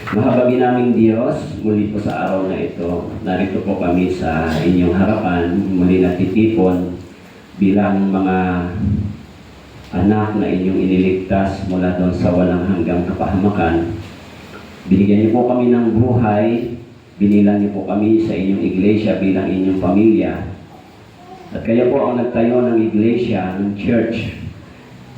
Mahabagin naming Diyos, muli po sa araw na ito, narito po kami sa inyong harapan, muli natitipon bilang mga anak na inyong iniligtas mula doon sa walang hanggang kapahamakan. Binigyan niyo po kami ng buhay, binilang niyo po kami sa inyong iglesia bilang inyong pamilya. At kayo po ang nagtayo ng iglesia, ng church.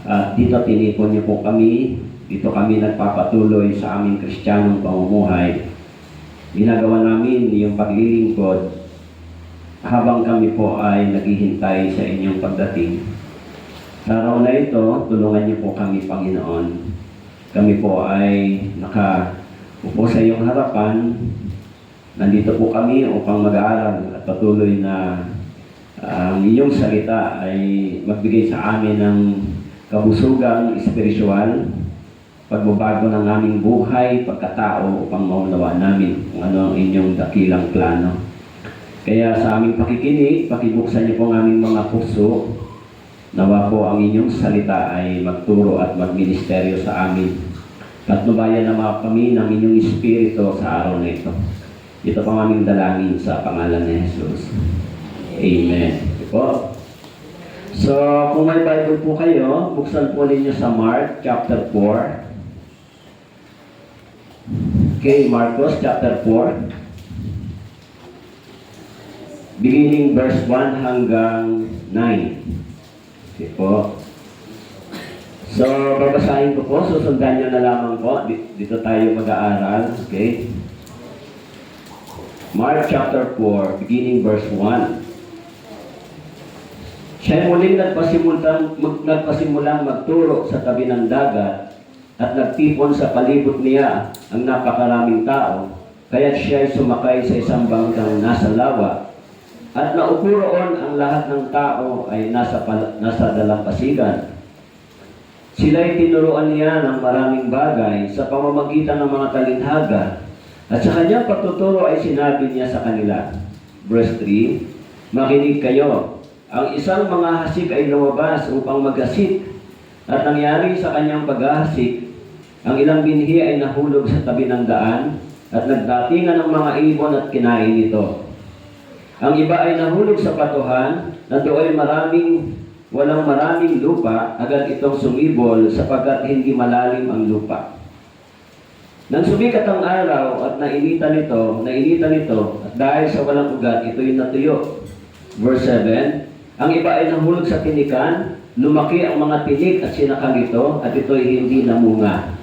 At dito tinipon niyo po kami. Dito kami nagpapatuloy sa aming kristyanong pamumuhay. Ginagawa namin yung paglilingkod habang kami po ay naghihintay sa inyong pagdating. Sa araw na ito, tulungan niyo po kami, Panginoon. Kami po ay nakaupo sa iyong harapan. Nandito po kami upang mag-aaral at patuloy na ang iyong salita ay magbigay sa amin ng kabusugang espiritual, pagbabago ng aming buhay, pagkatao upang maunawa namin kung ano ang inyong dakilang plano. Kaya sa aming pakikinig, pakibuksan niyo po ang aming mga puso. Nawa po ang inyong salita ay magturo at magministeryo sa amin. Patnubayan na mga kami ng inyong espiritu sa araw na ito. Ito po ang aming dalangin sa pangalan ni Jesus. Amen. Po. So, kung may Bible po kayo, buksan po ninyo sa Mark chapter 4. Okay, Marcos chapter 4. Beginning verse 1 hanggang 9. Okay po. So, babasahin ko po. Susundan nyo na lamang po. Dito tayo mag-aaral. Okay. Mark chapter 4, beginning verse 1. Siya muling nagpasimulang magturo sa tabi ng dagat at nagtipon sa palibot niya ang napakaraming tao, kaya't siya ay sumakay sa isang bangkang nasa lawa, at naupo roon ang lahat ng tao ay nasa dalampasigan. Sila'y tinuruan niya ng maraming bagay sa pamamagitan ng mga talinhaga, at sa kanyang pagtuturo ay sinabi niya sa kanila. Verse 3, makinig kayo, ang isang mga hasik ay lumabas upang maghasik, at nangyari sa kanyang paghahasik, ang ilang binhi ay nahulog sa tabi ng daan at nagdatingan ng mga ibon at kinain ito. Ang iba ay nahulog sa batuhan na doon walang maraming lupa, agad itong sumibol sapagkat hindi malalim ang lupa. Nang sumikat ang araw at nainitan ito, at dahil sa walang ugat, ito'y natuyo. Verse 7, ang iba ay nahulog sa tinikan, lumaki ang mga tinik at sinakang ito, at ito'y hindi namunga.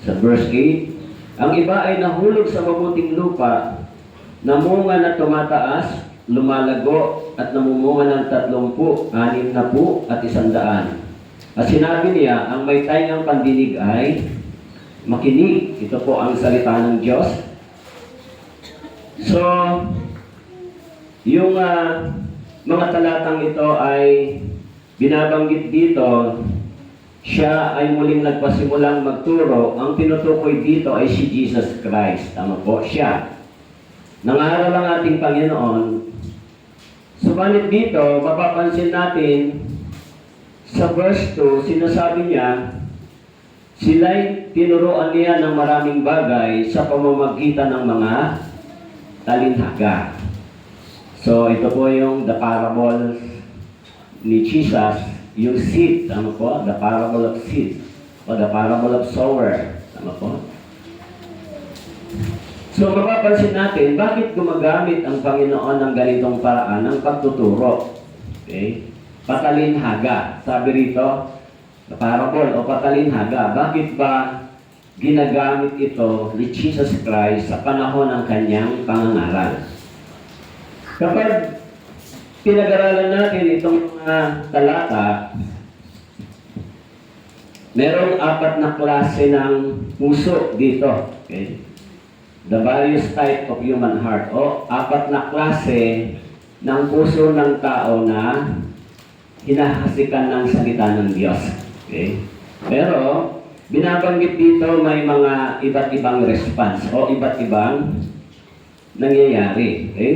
Sa verse 8, ang iba ay nahulog sa mabuting lupa, namunga na tumataas, lumalago, at namumunga ng 30, 60, at 100. At sinabi niya, ang may taingang pandinig ay makinig. Ito po ang salita ng Diyos. So, yung mga talatang ito ay binabanggit dito, siya ay muling nagpasimulang magturo. Ang tinutukoy dito ay si Jesus Christ. Tama po, siya. Nangaral ang ating Panginoon. Subalit dito, mapapansin natin sa verse 2, sinasabi niya, sila'y tinuruan niya ng maraming bagay sa pamamagitan ng mga talinhaga. So, ito po yung the parable ni Jesus, yung seed, tama po? The parable of seed, o the parable of sower, tama po? So, mapapansin natin, bakit gumagamit ang Panginoon ng ganitong paraan ng pagtuturo? Okay? Patalinhaga. Sabi rito, the parable o patalinhaga. Bakit ba ginagamit ito ni Jesus Christ sa panahon ng kanyang pangangaral? Kapag pinag-aralan natin itong mga talata, merong 4 na klase ng puso dito. Okay? The various type of human heart. O 4 na klase ng puso ng tao na hinahasikan ng salita ng Diyos. Okay? Pero, binabanggit dito may mga iba't ibang response o iba't ibang nangyayari. Okay?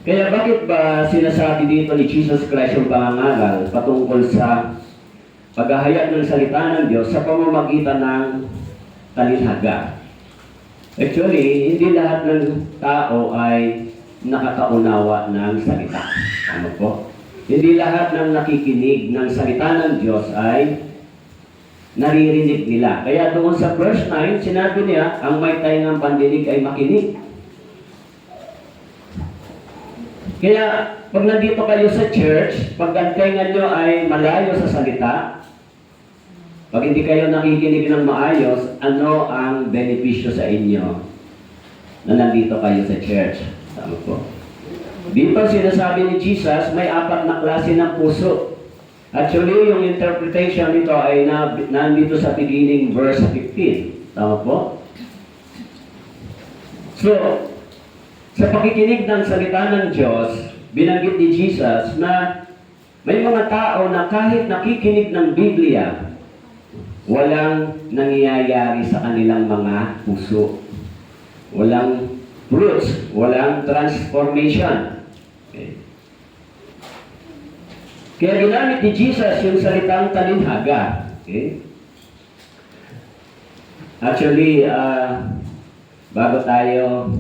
Kaya bakit ba sinasabi dito ni Jesus Christ yung pangangaral patungkol sa paghahayag ng salita ng Diyos sa pamamagitan ng talinhaga? Actually, hindi lahat ng tao ay nakakaunawa ng salita. Ano po? Hindi lahat ng nakikinig ng salita ng Diyos ay naririnig nila. Kaya doon sa verse 9, sinabi niya, ang may taingang pandinig ay makinig. Kaya, pag nandito kayo sa church, pag ang tainga nyo ay malayo sa salita, pag hindi kayo nakikinig ng maayos, ano ang benepisyo sa inyo na nandito kayo sa church? Tama po. Dito sinasabi ni Jesus, may 4 na klase ng puso. Actually, yung interpretation nito ay nandito sa beginning verse 15. Tama po? So, sa pakikinig ng salita ng Diyos, binanggit ni Jesus na may mga tao na kahit nakikinig ng Biblia, walang nangyayari sa kanilang mga puso. Walang fruits, walang transformation. Okay. Kaya ginamit ni Jesus yung salitang talinhaga. Okay. Actually, bago tayo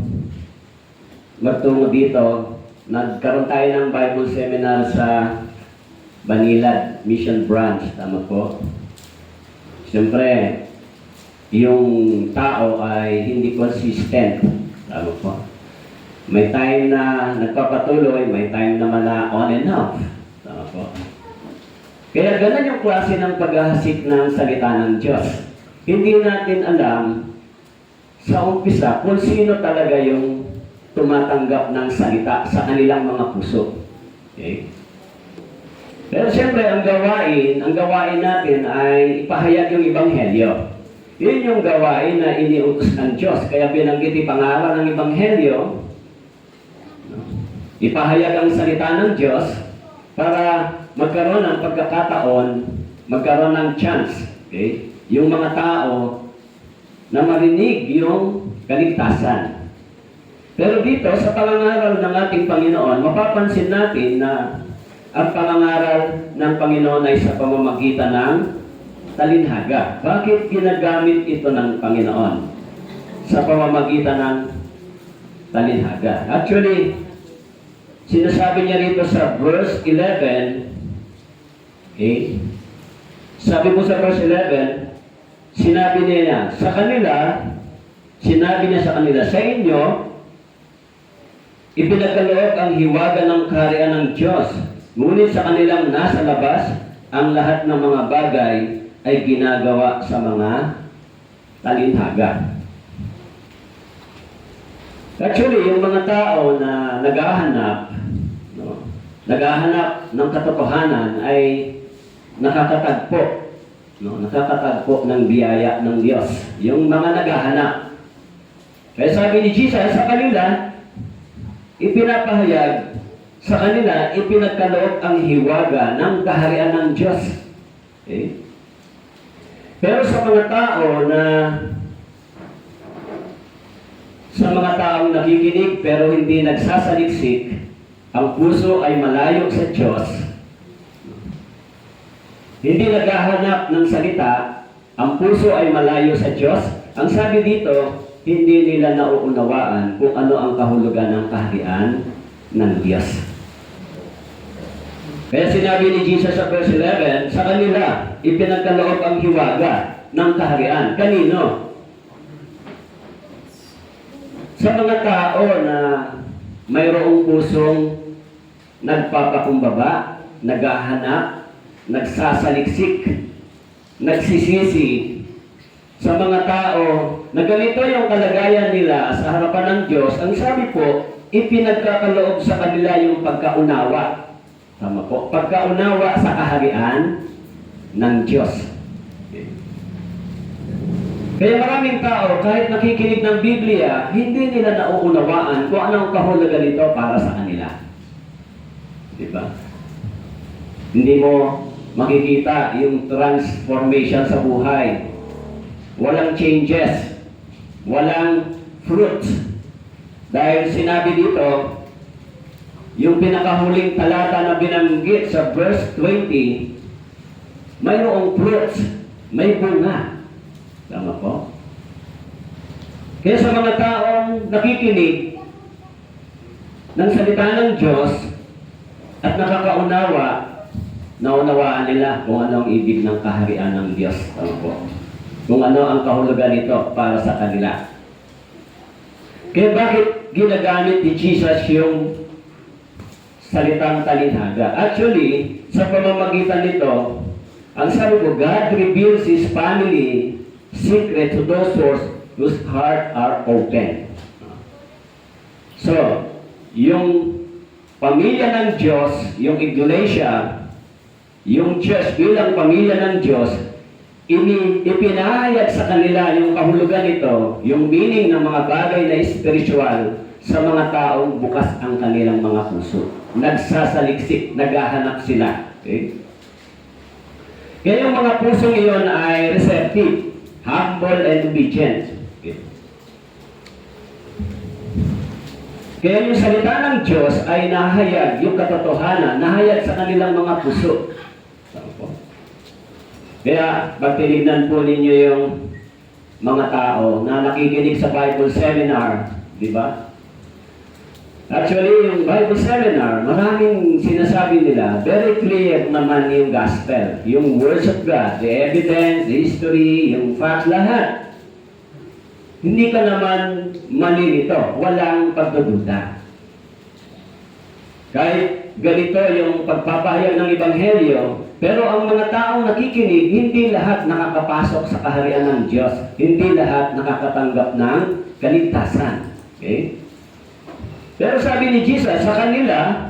magtungo dito, nagkaroon tayo ng Bible seminar sa Banilad Mission Branch. Tama po? Siyempre, yung tao ay hindi consistent. Tama po? May time na nagpapatuloy, may time naman na on and off. Tama po? Kaya ganun yung klase ng paghahasik ng salita ng Diyos. Hindi natin alam sa umpisa kung sino talaga yung tumatanggap ng salita sa kanilang mga puso. Okay? Pero siyempre, ang gawain natin ay ipahayag yung Ebanghelyo. Yun yung gawain na iniutos ng Diyos. Kaya binanggit ipangaral ng Ebanghelyo, ipahayag ang salita ng Diyos para magkaroon ng pagkakataon, magkaroon ng chance. Okay? Yung mga tao na marinig yung kaligtasan. Pero dito, sa pangangaral ng ating Panginoon, mapapansin natin na ang pangangaral ng Panginoon ay sa pamamagitan ng talinhaga. Bakit ginagamit ito ng Panginoon? Sa pamamagitan ng talinhaga. Actually, sinasabi niya rito sa verse 11, okay? Sabi mo sa verse 11, sinabi niya sa kanila, sa inyo, ipinagkaloob ang hiwaga ng kaharian ng Diyos. Ngunit sa kanilang nasa labas, ang lahat ng mga bagay ay ginagawa sa mga talinhaga. Actually, yung mga tao na naghahanap ng katotohanan ay nakakatagpo ng biyaya ng Diyos. Yung mga naghahanap. Kaya sabi ni Jesus sa kanila, ipinapahayag sa kanila, ipinagkaloob ang hiwaga ng kaharian ng Diyos. Okay? Pero sa mga taong nakikinig pero hindi nagsasaliksik, ang puso ay malayo sa Diyos. Hindi naghahanap ng salita, ang puso ay malayo sa Diyos. Ang sabi dito, hindi nila nauunawaan kung ano ang kahulugan ng kaharian ng Diyos. Kaya sinabi ni Jesus sa verse 11, sa kanila, ipinagkaloob ang hiwaga ng kaharian. Kanino? Sa mga tao na mayroong pusong nagpapakumbaba, naghahanap, nagsasaliksik, nagsisisi. Sa mga tao na ganito yung kalagayan nila sa harapan ng Diyos, ang sabi po, ipinagkakaloob sa kanila yung pagkaunawa. Tama po. Pagkaunawa sa kaharian ng Diyos. Okay. Kaya maraming tao, kahit nakikinig ng Biblia, hindi nila nauunawaan kung anong kahulugan nito para sa kanila. Diba? Hindi mo makikita yung transformation sa buhay. Walang changes. Walang fruit. Dahil sinabi dito, yung pinakahuling talata na binanggit sa verse 20, mayroong fruits, may bunga. Tama po? Kaya sa mga taong nakikinig ng salita ng Diyos at nakakaunawa, naunawaan nila kung ano ang ibig ng kaharian ng Diyos. Kung ano ang kahulugan nito para sa kanila. Kaya bakit ginagamit ni Jesus yung salitang talinhaga? Actually, sa pamamagitan nito, ang sabi ko, God reveals His family secret to those whose heart are open. So, yung pamilya ng Diyos, yung iglesia, yung church bilang pamilya ng Diyos, ipinahayag sa kanila yung kahulugan nito, yung meaning ng mga bagay na spiritual sa mga taong bukas ang kanilang mga puso. Nagsasaliksik, naghahanap sila. Okay? Kaya yung mga pusong iyon ay receptive, humble and obedient. Okay? Kaya yung salita ng Diyos ay nahayag, yung katotohanan, nahayag sa kanilang mga puso. Kaya, pag tinignan po ninyo yung mga tao na nakikinig sa Bible seminar, di ba? Actually, yung Bible seminar, maraming sinasabi nila, very clear naman yung gospel, yung words of God, the evidence, the history, yung facts, lahat. Hindi ka naman malilito, walang pagdududa. Kahit ganito yung pagpapahayag ng Ebanghelyo, pero ang mga taong nakikinig, hindi lahat nakakapasok sa kaharian ng Diyos. Hindi lahat nakakatanggap ng kaligtasan. Okay? Pero sabi ni Jesus sa kanila,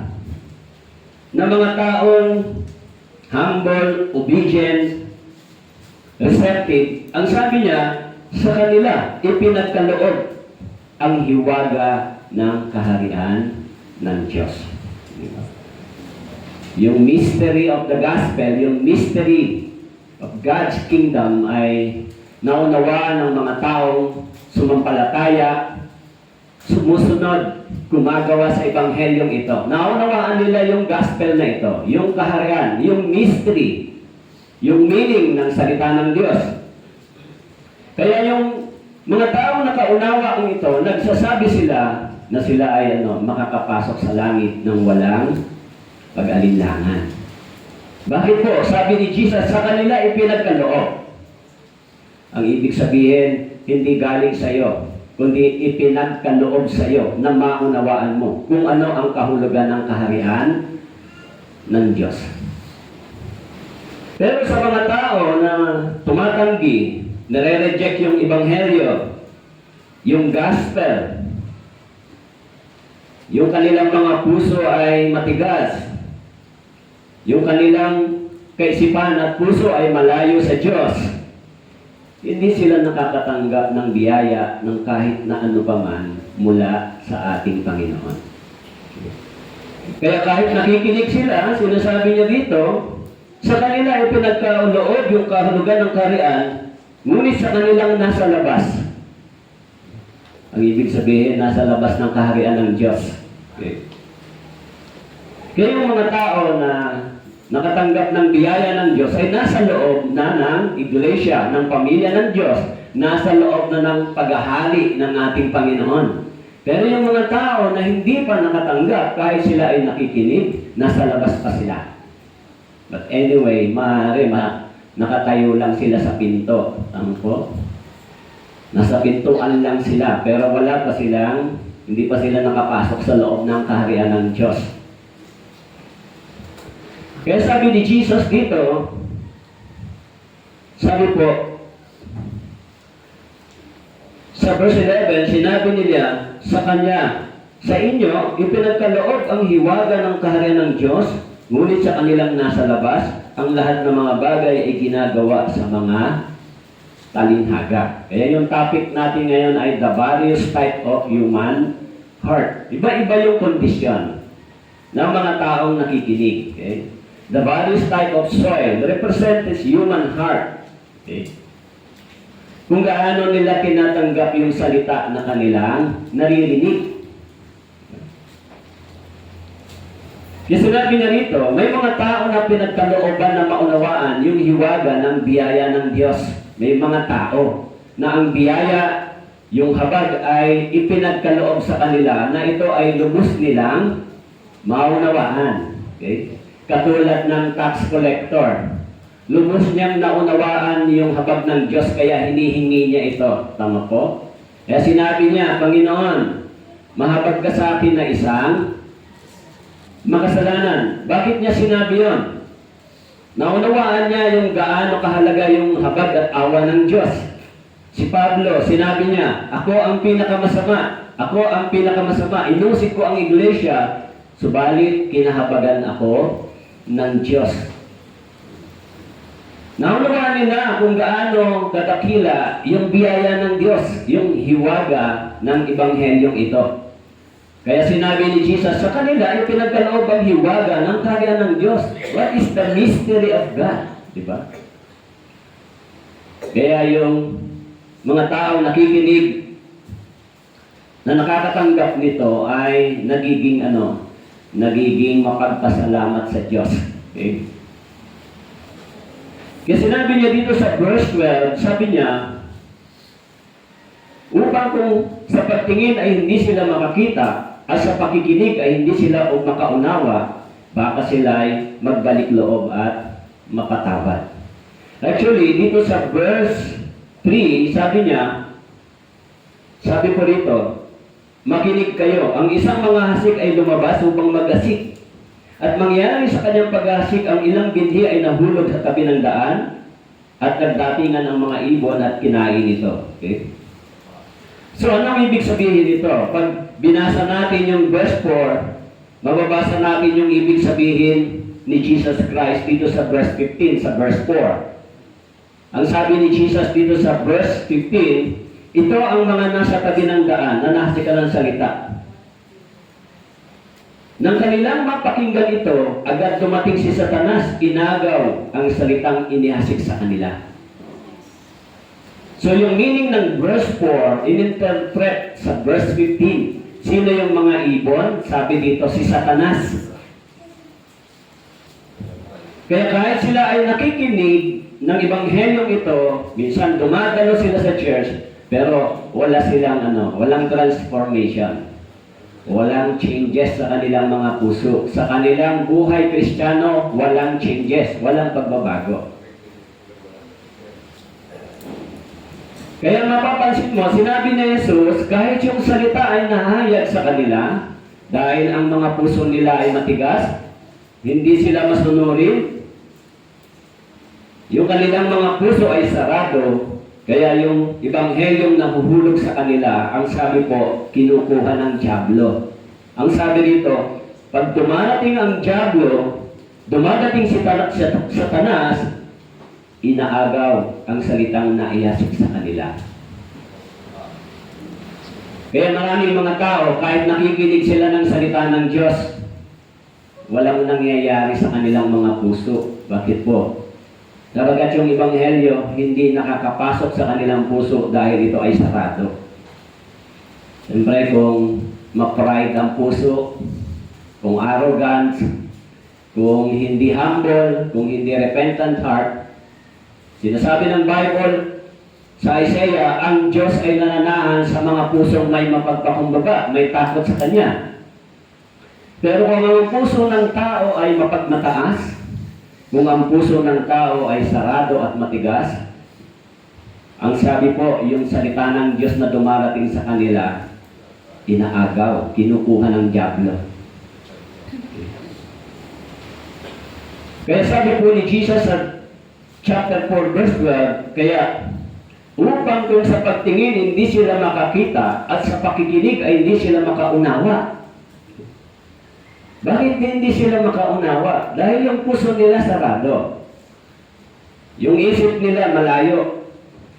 na mga taong humble, obedient, receptive, ang sabi niya, sa kanila, ipinagkaloob ang hiwaga ng kaharian ng Diyos. Yung mystery of the gospel, yung mystery of God's kingdom ay naunawaan ng mga taong sumampalataya, sumusunod, gumagawa sa ebanghelyong ito. Naunawaan nila yung gospel na ito, yung kaharian, yung mystery, yung meaning ng salita ng Diyos. Kaya yung mga taong nakaunawa ng ito, nagsasabi sila na sila ay makakapasok sa langit ng walang pag-alinlangan. Bakit po? Sabi ni Jesus, sa kanila ipinagkaloob. Ang ibig sabihin, hindi galing sa iyo, kundi ipinagkaloob sa iyo na maunawaan mo kung ano ang kahulugan ng kaharian ng Diyos. Pero sa mga tao na tumatanggi, nare-reject yung ebanghelyo, yung gospel, yung kanilang mga puso ay matigas, yung kanilang kaisipan at puso ay malayo sa Diyos, hindi sila nakakatanggap ng biyaya ng kahit na ano pa man mula sa ating Panginoon. Kaya kahit nakikinig sila, sinasabi niya dito, sa kanila ay pinagkaloob yung kahulugan ng kaharian, ngunit sa kanilang nasa labas. Ang ibig sabihin, nasa labas ng kaharian ng Diyos. Okay. Kaya yung mga tao na nakatanggap ng biyaya ng Diyos ay nasa loob na ng iglesia, ng pamilya ng Diyos, nasa loob na ng paghahali ng ating Panginoon. Pero yung mga tao na hindi pa nakatanggap, kahit sila ay nakikinig, nasa labas pa sila. But anyway, maaari nakatayo lang sila sa pinto. Tama po? Nasa pintuan lang sila, pero wala pa silang, hindi pa sila nakapasok sa loob ng kaharian ng Diyos. Kaya sabi ni Jesus dito, sabi po, sa verse 11, sinabi niya sa kanya, sa inyo, ipinagkaloob ang hiwaga ng kaharian ng Diyos, ngunit sa kanilang nasa labas, ang lahat ng mga bagay ay ginagawa sa mga talinhaga. Kaya yung topic natin ngayon ay the various type of human heart. Iba-iba yung kondisyon ng mga taong nakikinig. Okay? The various type of soil represents human heart. Okay? Kung gaano nila tinatanggap yung salita na kanilang naririnig. Kaya sinabi niya rito, may mga tao na pinagkalooban na maunawaan yung hiwaga ng biyaya ng Diyos. May mga tao na ang biyaya, yung habag ay ipinagkaloob sa kanila na ito ay lubos nilang maunawaan. Okay? Katulad ng tax collector. Lubos niyang naunawaan yung habag ng Diyos kaya hinihingi niya ito. Tama po? Kaya sinabi niya, Panginoon, mahabag ka sa akin na isang makasalanan. Bakit niya sinabi yun? Naunawaan niya yung gaano kahalaga yung habag at awa ng Diyos. Si Pablo, sinabi niya, ako ang pinakamasama. Ako ang pinakamasama. Inusik ko ang iglesia, subalit kinahabagan ako ng Diyos. Naunawaan nila kung gaano kadakila yung biyaya ng Diyos, yung hiwaga ng Ebanghelyong ito. Kaya sinabi ni Jesus, sa kanila ay pinagkaloob ang hiwaga ng karya ng Diyos. What is the mystery of God? Diba? Kaya yung mga tao nakikinig na nakakatanggap nito ay nagiging mapagpasalamat sa Diyos. Okay? Kaya sinabi niya dito sa verse 12, sabi niya, upang kung sa pagtingin ay hindi sila makakita, at sa pakikinig ay hindi sila makaunawa, baka sila ay magbalik loob at mapatawad. Actually, dito sa verse 3, sabi niya, sabi po rito, makinig kayo, ang isang mga hasik ay lumabas upang mag-asik. At mangyari sa kanyang pag-asik, ang ilang binhi ay nahulog sa tabi ng daan at nagdatingan ang mga ibon at kinain ito. Okay? So, anong ibig sabihin nito? Pag binasa natin yung verse 4, mababasa natin yung ibig sabihin ni Jesus Christ dito sa verse 15, sa verse 4. Ang sabi ni Jesus dito sa verse 15, ito ang mga nasa tabi ng daan na nahasika ng salita. Nang kanilang mapakinggan ito, agad dumating si Satanas, inagaw ang salitang inihasik sa kanila. So yung meaning ng verse 4, ininterpret sa verse 15. Sino yung mga ibon? Sabi dito, si Satanas. Kaya kahit sila ay nakikinig ng Ebanghelyong ito, minsan dumadalo sila sa church, pero walang transformation. Walang changes sa kanilang mga puso. Sa kanilang buhay Kristiyano, walang changes, walang pagbabago. Kaya mapapansin mo, sinabi ni Jesus, kahit yung salita ay nahayag sa kanila, dahil ang mga puso nila ay matigas, hindi sila masunurin, yung kanilang mga puso ay sarado, kaya yung Ebanghelyong nahuhulog sa kanila, ang sabi po, kinukuha ng dyablo. Ang sabi dito, pag dumarating ang dyablo, dumadating si Satanas, inaagaw ang salitang naiyasik sa kanila. Kaya maraming mga tao, kahit nakikinig sila ng salita ng Diyos, walang nangyayari sa kanilang mga puso. Bakit po? Sabagat yung Ebanghelyo, hindi nakakapasok sa kanilang puso dahil ito ay sarado. Siyempre, kung ma-pride ang puso, kung arrogant, kung hindi humble, kung hindi repentant heart, sinasabi ng Bible sa Isaiah, ang Diyos ay nananahan sa mga pusong may mapagpakumbaba, may takot sa Kanya. Pero kung ang puso ng tao ay mapagmataas, kung ang puso ng tao ay sarado at matigas, ang sabi po, yung salita ng Diyos na dumarating sa kanila, inaagaw, kinukuha ng dyablo. Kaya sabi po ni Jesus sa chapter 4, verse 12, kaya upang kung sa pagtingin hindi sila makakita at sa pakikinig ay hindi sila makaunawa. Bakit hindi sila makaunawa? Dahil yung puso nila sarado. Yung isip nila malayo.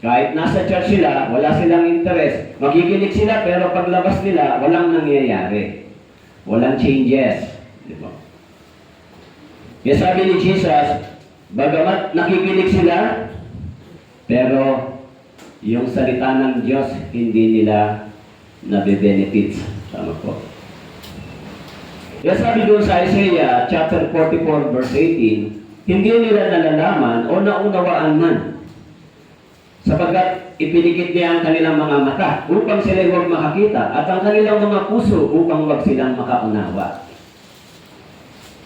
Kahit nasa church sila, wala silang interes. Makikinig sila pero paglabas nila, walang nangyayari. Walang changes. Diba? Kaya sabi ni Jesus, bagamat nakikinig sila, pero yung salita ng Diyos, hindi nila nabe-benefits. Tama po. Kaya sabi doon sa Isaiah, chapter 44, verse 18, hindi nila nalalaman o naunawaan man. sapagkat ipinikit niya ang kanilang mga mata upang sila huwag makakita at ang kanilang mga puso upang huwag silang makaunawa.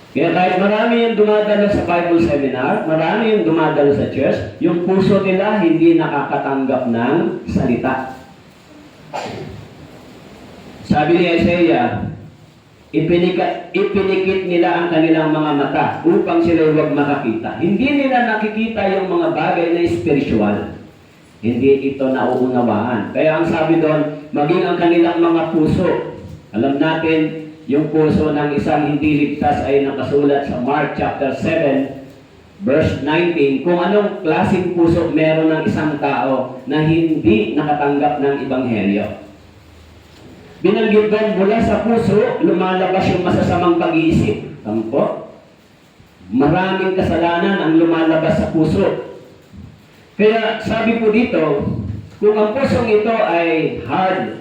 Kaya kahit marami yung dumadalo sa Bible seminar, marami yung dumadalo sa church, yung puso nila hindi nakakatanggap ng salita. Sabi ni Isaiah, ipinikit nila ang kanilang mga mata upang sila huwag makakita. Hindi nila nakikita yung mga bagay na spiritual. Hindi ito nauunawaan. Kaya ang sabi doon, maging ang kanilang mga puso. Alam natin, yung puso ng isang hindi ligtas ay nakasulat sa Mark chapter 7, verse 19, kung anong klaseng puso meron ng isang tao na hindi nakatanggap ng Ebanghelyo. Binanggit doon, mula sa puso, lumalabas yung masasamang pag-iisip. Tampo? Maraming kasalanan ang lumalabas sa puso. Kaya sabi po dito, kung ang pusong ito ay hard,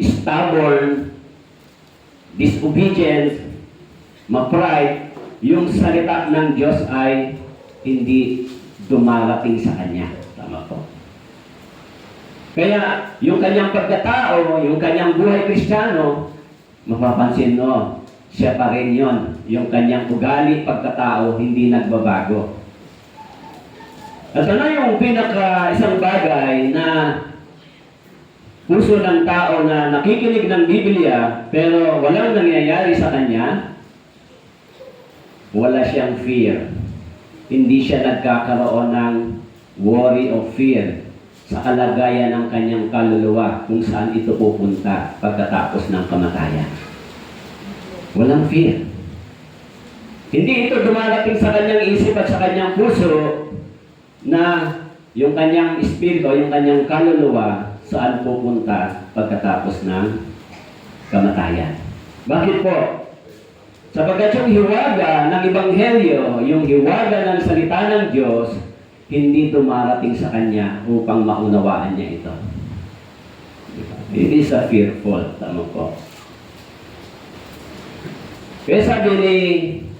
stubborn, disobedience, ma-pride, yung salita ng Diyos ay hindi dumarating sa Kanya. Tama po. Kaya, yung kanyang pagkatao, yung kanyang buhay Kristiyano, mapapansin mo, siya pa rin yun. Yung kanyang ugali, pagkatao, hindi nagbabago. At ano yung isang bagay na puso ng tao na nakikinig ng Biblia pero walang nangyayari sa kanya, wala siyang fear. Hindi siya nagkakaroon ng worry o fear sa kalagayan ng kanyang kaluluwa kung saan ito pupunta pagkatapos ng kamatayan. Walang fear. Hindi ito dumarating sa kanyang isip at sa kanyang puso na yung kanyang espiritu, yung kanyang kaluluwa saan pupunta pagkatapos ng kamatayan. Bakit po? Sapagkat yung hiwaga ng Ebanghelyo, yung hiwaga ng salita ng Diyos, hindi dumarating sa kanya upang maunawaan niya ito. Hindi sa fearful. Tama po. Kaya sabi ni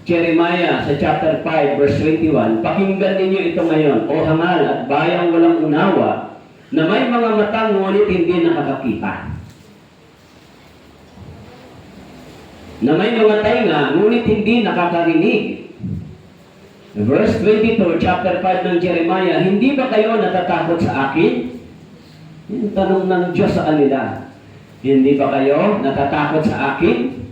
Jeremiah sa chapter 5 verse 21, pakinggan ninyo ito ngayon, o hangal at bayang walang unawa, na may mga mata ngunit hindi nakakakita. Na may mga tainga ngunit hindi nakakarinig. Verse 22, chapter 5 ng Jeremiah, hindi ba kayo natatakot sa akin? Yung tanong ng Diyos sa kanila. Hindi ba kayo natatakot sa akin?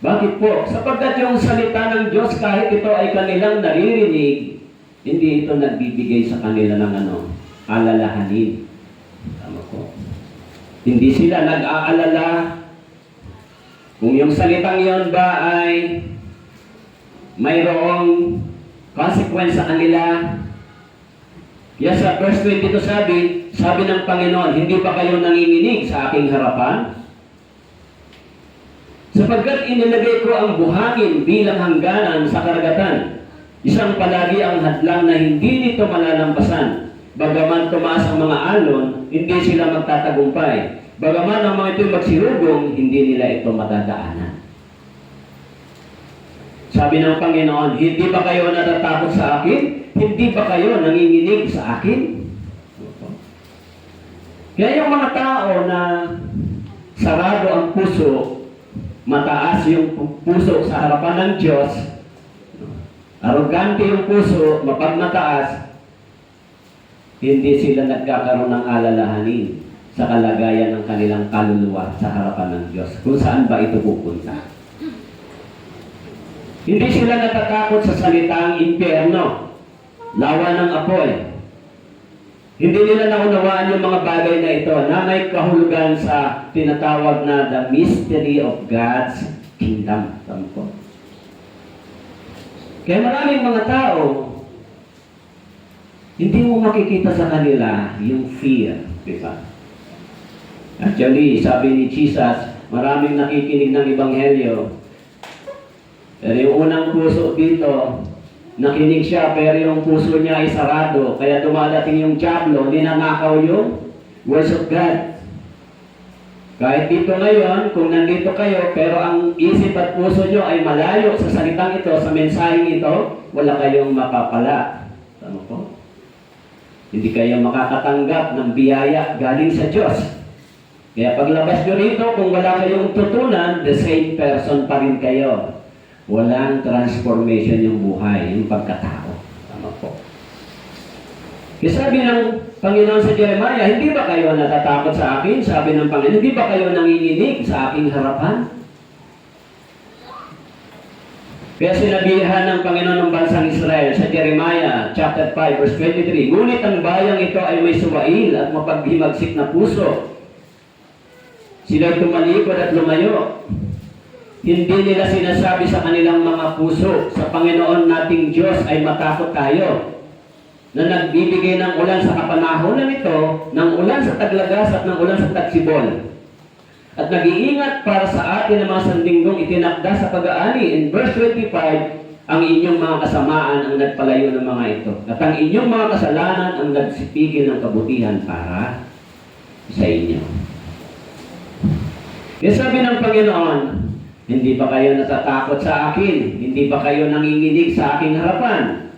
Bakit po? Sapagkat yung salita ng Diyos, kahit ito ay kanilang naririnig, hindi ito nagbibigay sa kanila ng alalahanin. Tama po. Hindi sila nag-aalala kung yung salitang yon ba ay mayroong consequence sa kanila. Kaya sa verse 22 sabi ng Panginoon, hindi pa kayo nanginginig sa aking harapan? Sapagkat inilagay ko ang buhangin bilang hangganan sa karagatan, isang palagi ang hadlang na hindi nito malalampasan. Bagaman tumaas ang mga alon, hindi sila magtatagumpay. Bagaman ang mga ito'y magsirugong, hindi nila ito matadaanan. Sabi ng Panginoon, hindi ba kayo natatakot sa akin? Hindi ba kayo nanginginig sa akin? Kaya yung mga tao na sarado ang puso, mataas yung puso sa harapan ng Diyos, arrogante yung puso, mapagmataas, hindi sila nagkakaroon ng alalahanin sa kalagayan ng kanilang kaluluwa sa harapan ng Diyos. Kung saan ba ito pupunta? Hindi sila natatakot sa salitang impyerno, lawa ng apoy. Hindi nila naunawaan yung mga bagay na ito na may kahulugan sa tinatawag na the mystery of God's kingdom. Tampo. Kaya maraming mga tao, hindi mo makikita sa kanila yung fear. Diba? Actually, sabi ni Jesus, maraming nakikinig ng Ebanghelyo. Pero yung unang puso dito, nakinig siya pero yung puso niya ay sarado. Kaya dumadating yung diablo, ninanakaw yung words of God. Kahit dito ngayon, kung nandito kayo, pero ang isip at puso nyo ay malayo sa salitang ito, sa mensaheng ito, wala kayong mapapala. Tama po? Hindi kayo makakatanggap ng biyaya galing sa Diyos. Kaya paglabas nyo rito, kung wala kayong tutunan, the same person pa rin kayo. Walang transformation yung buhay, yung pagkatao. Tama po. Kaya sabi ng Panginoon sa Jeremiah, hindi ba kayo natatakot sa akin? Sabi ng Panginoon, hindi ba kayo nanginginig sa aking harapan? Kaya sinabihan ng Panginoon ng bansang Israel sa Jeremiah chapter 5 verse 23, ngunit ang bayang ito ay may suwail at mapaghimagsik na puso. Sila'y tumalikod at lumayo. Hindi nila sinasabi sa kanilang mga puso, sa Panginoon nating Diyos ay matakot tayo, na nagbibigay ng ulan sa kapanahonan nito, ng ulan sa taglagas at ng ulan sa tagsibol. At nag-iingat para sa atin ng mga sandinggong itinakda sa pag-aani. In verse 25, ang inyong mga kasamaan ang nagpalayo ng mga ito. At ang inyong mga kasalanan ang nagsipigil ng kabutihan para sa inyo. Kaya sabi ng Panginoon, hindi ba kayo natatakot sa akin? Hindi ba kayo nanginginig sa aking harapan?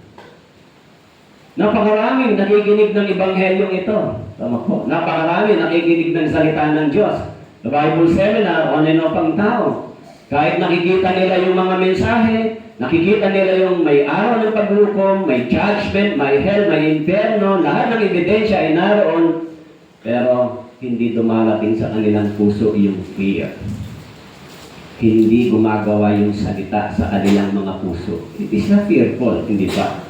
Napakaraming nakikinig ng Ebanghelyong ito. Tama po. Napakaraming nakikinig ng salita ng Diyos. The Bible Seminar, on and off ang tao. Kahit nakikita nila yung mga mensahe, nakikita nila yung may araw ng paghukom, may judgment, may hell, may inferno, lahat ng ebidensya ay naroon, pero hindi dumarating sa kanilang puso yung fear. Hindi gumagawa yung salita sa kanilang mga puso. It is not fearful, hindi ba?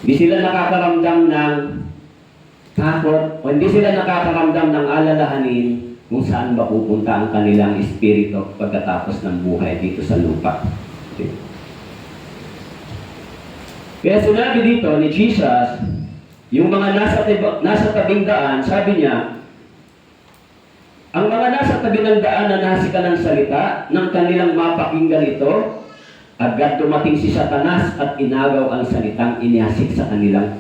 Hindi sila nakakaramdam ng takot, o hindi sila nakakaramdam ng alalahanin kung saan ba pupunta ang kanilang espiritu pagkatapos ng buhay dito sa lupa. Okay. Kaya sinabi dito ni Jesus, yung mga nasa tabing daan, sabi niya, ang mga nasa tabi ng daan na nasika ng salita, ng kanilang mapakinggan ito, agad dumating si Satanas at inagaw ang salitang inihasik sa kanilang.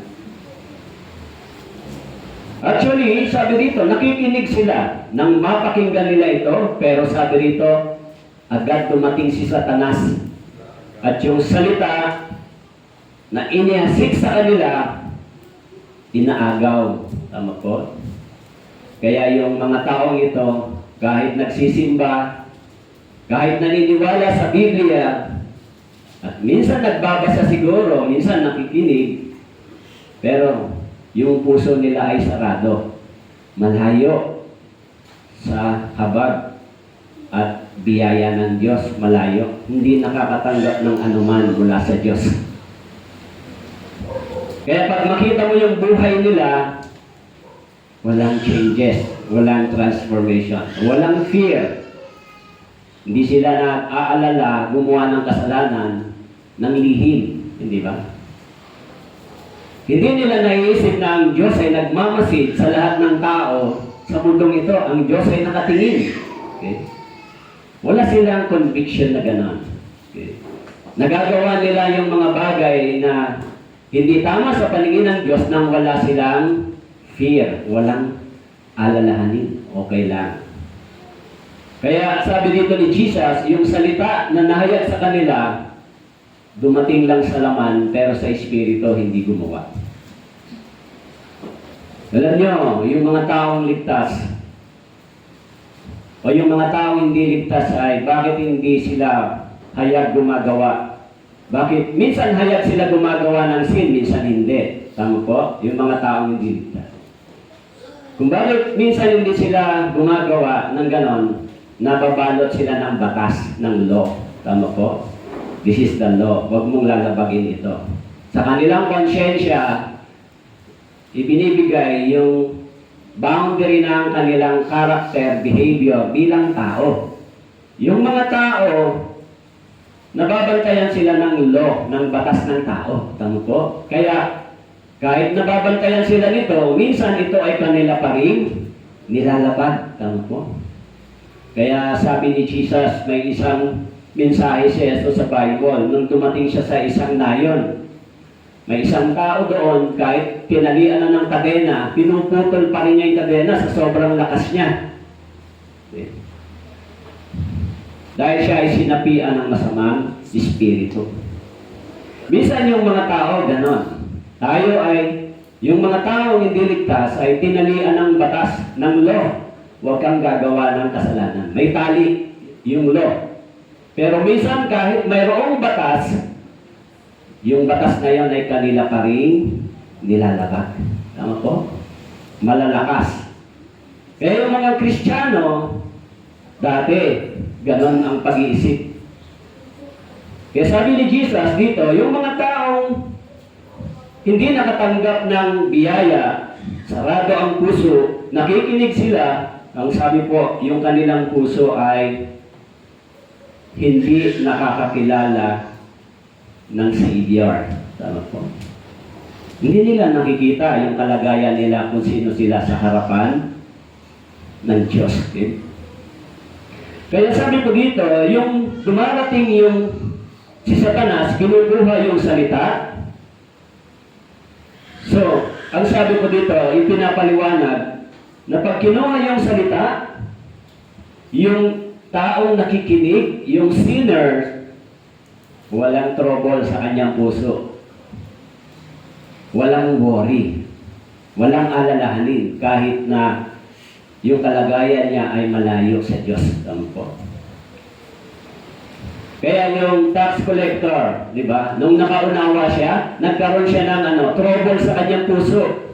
Actually, sabi dito, nakikinig sila nang mapakinggan nila ito, pero sabi dito, agad dumating si Satanas. At yung salita na inihasik sa kanila, inaagaw. Tama po? Kaya yung mga taong ito, kahit nagsisimba, kahit naniniwala sa Biblia, at minsan nagbabasa siguro, minsan nakikinig, pero yung puso nila ay sarado, malayo sa habag at biyaya ng Diyos, malayo. Hindi nakakatanggap ng anuman mula sa Diyos. Kaya pag makita mo yung buhay nila, walang changes, walang transformation, walang fear. Hindi sila nag-aalala gumawa ng kasalanan ng lihim, hindi ba? Hindi nila naiisip na ang Diyos ay nagmamasid sa lahat ng tao sa mundong ito. Ang Diyos ay nakatingin. Okay? Wala silang conviction na gano'n. Okay? Nagagawa nila yung mga bagay na hindi tama sa paningin ng Diyos nang wala silang fear, walang alalahanin. Okay lang. Kaya sabi dito ni Jesus, yung salita na nahayag sa kanila, dumating lang sa laman, pero sa espiritu hindi gumawa. Alam nyo, yung mga taong ligtas, o yung mga taong hindi ligtas ay, bakit hindi sila hayag gumagawa? Bakit? Minsan hayag sila gumagawa ng sin, minsan hindi. Tama po? Yung mga taong hindi ligtas. Kung bakit minsan hindi sila gumagawa ng ganon, nababalot sila ng batas, ng law. Tama po? This is the law. Huwag mong lalabagin ito. Sa kanilang konsyensya, ibinibigay yung boundary ng kanilang character, behavior bilang tao. Yung mga tao, nababantayan sila ng law, ng batas ng tao. Tama po? Kaya, kahit nababantayan sila nito, minsan ito ay kanila pa rin nilalabag. Tama po? Kaya sabi ni Jesus, may isang mensahe si Jesus sa Bible. Nung dumating siya sa isang nayon, may isang tao doon, kahit tinalian na ng kadena, pinuputol pa rin niya yung kadena sa sobrang lakas niya. Okay. Dahil siya ay sinapian ng masamang espiritu. Minsan yung mga tao, ganon. Tayo ay Yung mga taong hindi ligtas ay tinalian ng batas, ng law. Huwag kang gagawa ng kasalanan. May tali yung law. Pero minsan kahit mayroong batas, yung batas na yon ay kanila pa rin nilalabag. Tama po? Malalakas. Kaya yung mga Kristiyano, dati, ganon ang pag-iisip. Kaya sabi ni Jesus dito, yung mga taong hindi nakatanggap ng biyaya, sarado ang puso, nakikinig sila, ang sabi po, yung kanilang puso ay hindi nakakakilala ng Savior. Tama po. Hindi nila nakikita yung kalagayan nila kung sino sila sa harapan ng Diyos. Okay? Kaya sabi ko dito, yung dumarating yung si Satanas, kinukuha yung salita. So, ang sabi ko dito, ipinapaliwanag na pag kinuha yung salita, yung taong nakikinig, yung sinner, walang trouble sa kanyang puso. Walang worry. Walang alalahanin kahit na yung kalagayan niya ay malayo sa Diyos. Tama po. Kaya yung tax collector, di ba? Nung nakaunawa siya, nagkaroon siya ng trouble sa kanyang puso.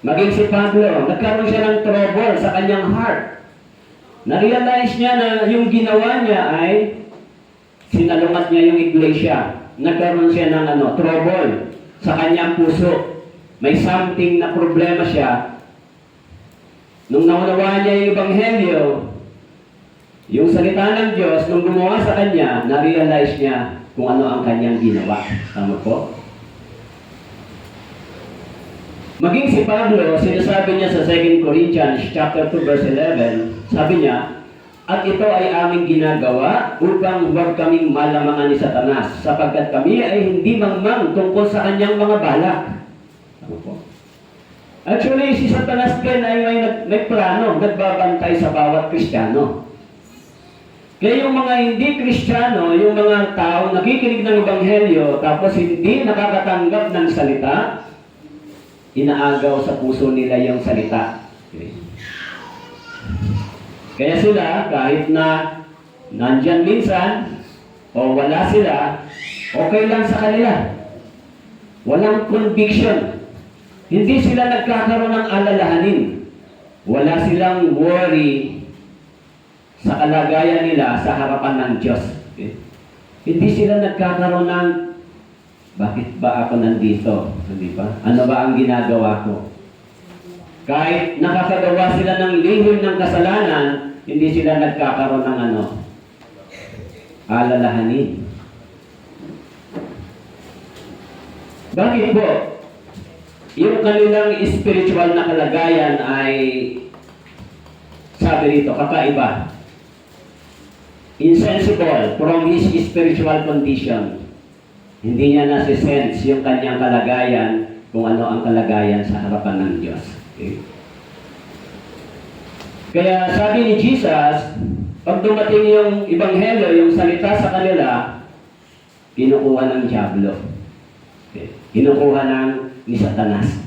Maging si Pablo, nagkaroon siya ng trouble sa kanyang heart. Na-realize niya na yung ginawa niya ay sinalungat niya yung iglesia. Nagkaroon siya ng trouble sa kanyang puso. May something na problema siya. Nung naunawaan niya yung ebanghelyo, yung salita ng Diyos, nung gumawa sa kanya, na-realize niya kung ano ang kanyang ginawa. Tama po? Maging si Pablo, sinasabi niya sa 2 Corinthians chapter 2 verse 11, sabi niya, at ito ay aming ginagawa upang huwag kaming malamangan ni Satanas, sapagkat kami ay hindi mangmang tungkol sa kanyang mga balak. Tama po? Actually, si Satanas din ay may plano, nagbabantay sa bawat Kristiyano. Kaya yung mga hindi Kristiyano, yung mga tao nakikinig ng ebanghelyo, tapos hindi nakakatanggap ng salita, inaagaw sa puso nila yung salita. Okay. Kaya sila, kahit na nandyan minsan, o wala sila, okay lang sa kanila. Walang conviction. Hindi sila nagkakaroon ng alalahanin. Wala silang worry sa kalagayan nila sa harapan ng Diyos. Okay? Hindi sila nagkakaroon ng, bakit ba ako nandito? Hindi ba? Ano ba ang ginagawa ko? Kahit nakakagawa sila ng lihim ng kasalanan, hindi sila nagkakaroon ng alalahanin. Bakit po? Yung kanilang spiritual na kalagayan ay, sabi rito, kakaiba. Insensible from his spiritual condition. Hindi niya nasisense yung kanyang kalagayan kung ano ang kalagayan sa harapan ng Diyos. Okay? Kaya sabi ni Jesus, pag dumating yung ebanghelyo, yung salita sa kanila, kinukuha ng diablo. Okay? Kinukuha ni Satanas.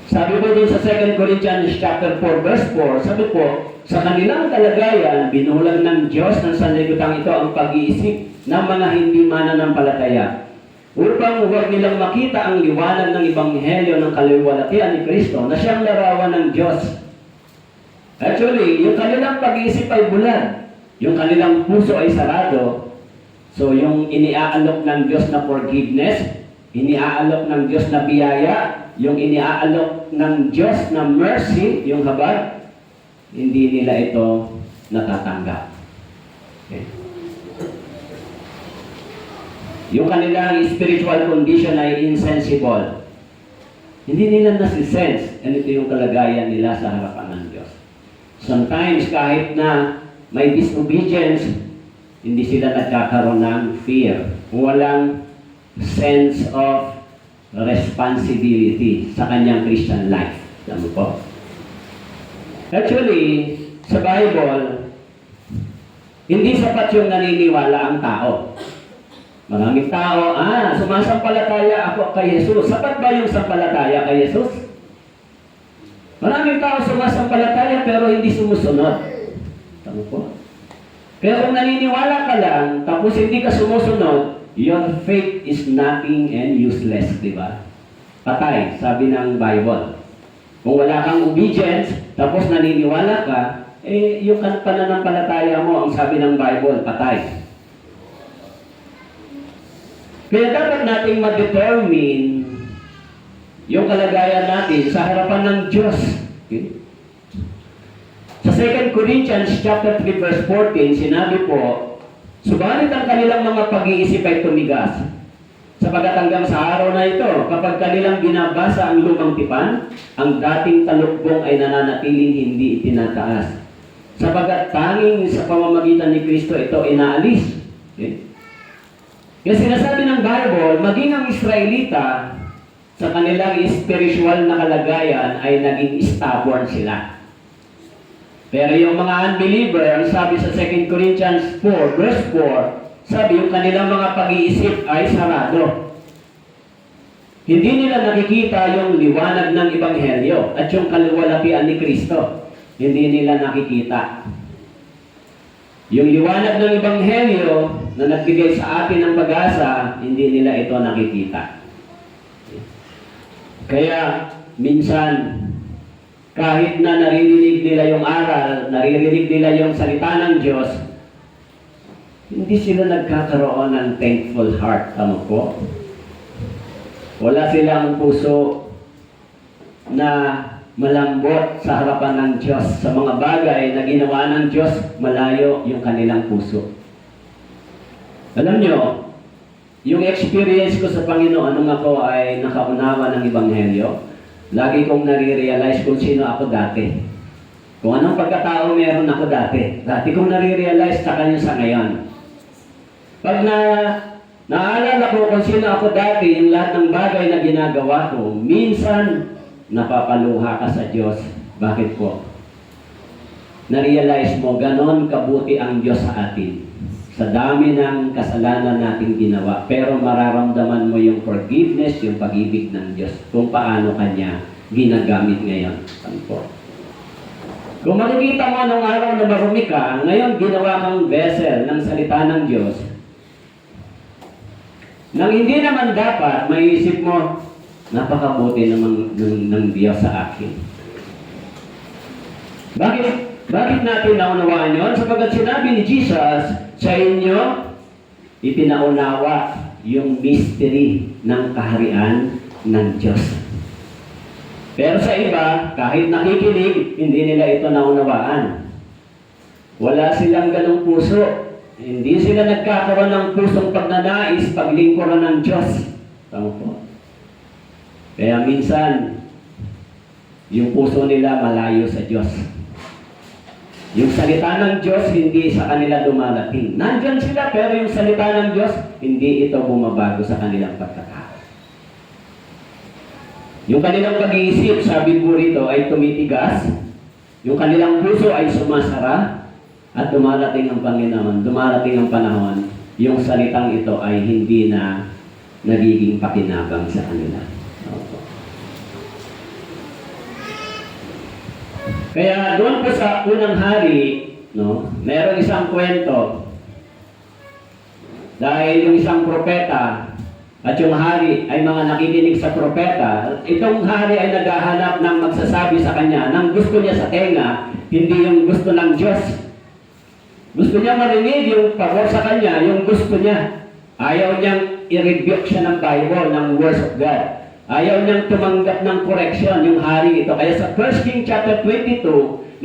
Sabi po dun sa 2 Corinthians chapter 4 verse 4, sabi po, sa kanilang kalagayan, binulag ng Diyos ng sanlibutan ito ang pag-iisip ng mga hindi mananampalataya upang huwag nilang makita ang liwanag ng ebanghelyo ng kaluwalhatian ni Kristo na siyang larawan ng Diyos. Actually, yung kanilang pag-iisip ay bulag. Yung kanilang puso ay sarado. So, yung iniaalok ng Diyos na forgiveness, iniaalok ng Diyos na biyaya, yung iniaalok ng Diyos na mercy, yung habag, hindi nila ito natatanggap. Okay. Yung kanilang spiritual condition ay insensible. Hindi nila nasisense ano ito yung kalagayan nila sa harapan ng Diyos. Sometimes kahit na may disobedience, hindi sila nagkakaroon ng fear. Walang sense of responsibility sa kanyang Christian life. Alam mo po? Actually, sa Bible, hindi sapat yung naniniwala ang tao. Maraming tao, sumasampalataya ako kay Jesus. Sapat ba yung sampalataya kay Jesus? Maraming tao sumasampalataya pero hindi sumusunod. Tama po? Pero kung naniniwala ka lang, tapos hindi ka sumusunod, your faith is nothing and useless, di ba? Patay, sabi ng Bible. Kung wala kang obedience, tapos naniniwala ka, yung pananampalataya mo, ang sabi ng Bible, patay. Kaya dapat nating ma-determine yung kalagayan natin sa harapan ng Diyos. Okay? Sa 2 Corinthians chapter 3 verse 14, sinabi po, subalit ang kanilang mga pag-iisip ay tumigas. Sapagkat hanggang sa araw na ito, kapag kanilang binabasa ang lumang tipan, ang dating talukbong ay nananatiling hindi itinataas. Sapagkat tanging sa pamamagitan ni Kristo ito inaalis. Okay? Kaya sinasabi ng Bible, maging ang Israelita sa kanilang spiritual na kalagayan ay naging stubborn sila. Pero yung mga unbeliever, ang sabi sa 2 Corinthians 4, verse 4, sabi yung kanilang mga pag-iisip ay sarado. Hindi nila nakikita yung liwanag ng Ebanghelyo at yung kaluwalhatian ni Kristo. Hindi nila nakikita. Yung liwanag ng Ebanghelyo na nagbigay sa atin ng pag-asa, hindi nila ito nakikita. Kaya, minsan, kahit na naririnig nila yung aral, naririnig nila yung salita ng Diyos, hindi sila nagkakaroon ng thankful heart. Tama po? Wala silang puso na malambot sa harapan ng Diyos. Sa mga bagay na ginawa ng Diyos, malayo yung kanilang puso. Alam nyo, yung experience ko sa Panginoon nung ako ay nakaunawa ng Ebanghelyo, lagi kong nare-realize kung sino ako dati. Kung anong pagkatao meron ako dati. Dati kong nare-realize sa kanya sa ngayon. Pag naalala ko kung sino ako dati, yung lahat ng bagay na ginagawa ko, minsan napapaluha ka sa Diyos. Bakit po? Na-realize mo, ganon kabuti ang Diyos sa atin. Sa dami ng kasalanan nating ginawa, pero mararamdaman mo yung forgiveness, yung pag-ibig ng Diyos, kung paano Kanya ginagamit ngayon. Tanpo. Kung makikita mo nung araw na marumi ka, ngayon ginawa kang vessel ng salita ng Diyos, nang hindi naman dapat, maiisip mo, napakabuti naman ng Diyos sa akin. Bakit natin naunawaan yun? Sapagkat sinabi ni Jesus, sa inyo, ipinaunawa yung mystery ng kaharian ng Diyos. Pero sa iba, kahit nakikinig, hindi nila ito naunawaan. Wala silang ganong puso. Hindi sila nagkakaroon ng pusong pagnanais, paglingkuran ng Diyos. Tama po. Kaya minsan, yung puso nila malayo sa Diyos. Yung salita ng Diyos, hindi sa kanila dumarating. Nandyan sila, pero yung salita ng Diyos, hindi ito bumabago sa kanilang pagkatao. Yung kanilang pag-iisip, sabi po rito, ay tumitigas. Yung kanilang puso ay sumasara. At dumarating ang Panginoon, dumarating ang panahon, yung salitang ito ay hindi na nagiging pakinabang sa kanila. Kaya doon po sa unang hari, mayroong isang kwento. Dahil yung isang propeta at yung hari ay mga nakikinig sa propeta, itong hari ay naghahanap ng magsasabi sa kanya ng gusto niya sa tenga, hindi yung gusto ng Diyos. Gusto niya marinig yung pabor sa kanya, yung gusto niya. Ayaw niyang i-rebuke siya ng Bible, ng words of God. Ayaw niyang tumanggap ng correction, yung hari ito. Kaya sa 1 King chapter 22,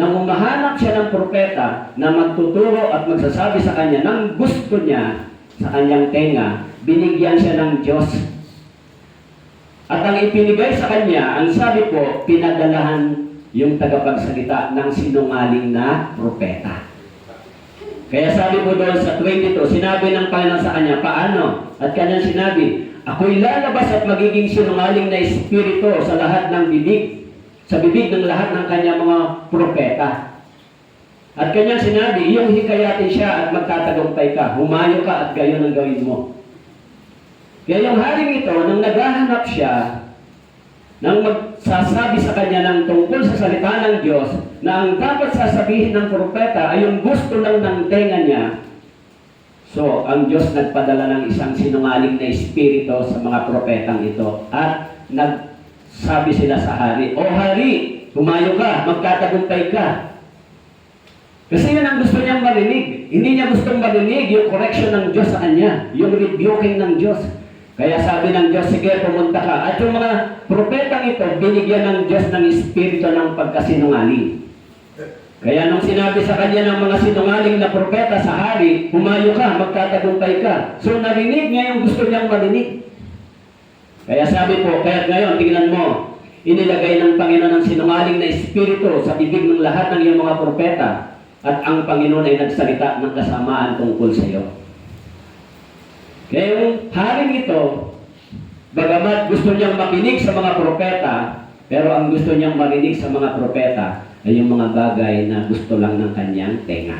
nang umahanap siya ng propeta na magtuturo at magsasabi sa kanya ng gusto niya sa kanyang tenga, binigyan siya ng Diyos. At ang ipinigay sa kanya, ang sabi po, pinadalahan yung tagapagsalita ng sinungaling na propeta. Kaya sabi po doon sa 22, sinabi ng Panginoon sa kanya, paano? At kanyang sinabi, ako'y lalabas at magiging sinungaling na espiritu sa lahat ng bibig, sa bibig ng lahat ng kanyang mga propeta. At kanyang sinabi, iyong hikayatin siya at magtatagumpay ka. Humayo ka at gayon ang gawin mo. Kaya yung haring ito, nang naghahanap siya, nang magsasabi sa kanya ng tungkol sa salita ng Diyos, na ang dapat sasabihin ng propeta ay yung gusto lang ng tenga niya, so ang Diyos nagpadala ng isang sinungaling na espiritu sa mga propetang ito at nagsabi sila sa hari, "O hari, humayo ka, magtatagumpay ka." Kasi yun ang gusto niyang marinig. Hindi niya gustong marinig yung correction ng Diyos sa kanya, yung rebuking ng Diyos. Kaya sabi ng Diyos, "Sige, pumunta ka." At yung mga propetang ito, binigyan ng Diyos ng espiritu ng pagkasinungaling. Kaya nung sinabi sa kanya ng mga sinungaling na propeta sa hari, "Humayo ka, magtatagumpay ka." So narinig niya yung gusto niyang marinig. Kaya sabi po, kaya ngayon, tingnan mo, inilagay ng Panginoon ang sinungaling na espiritu sa bibig ng lahat ng iyong mga propeta. At ang Panginoon ay nagsalita ng kasamaan tungkol sa iyo. Kaya yung haring ito, bagamat gusto niyang makinig sa mga propeta, pero ang gusto niyang marinig sa mga propeta ay yung mga bagay na gusto lang ng kanyang tenga.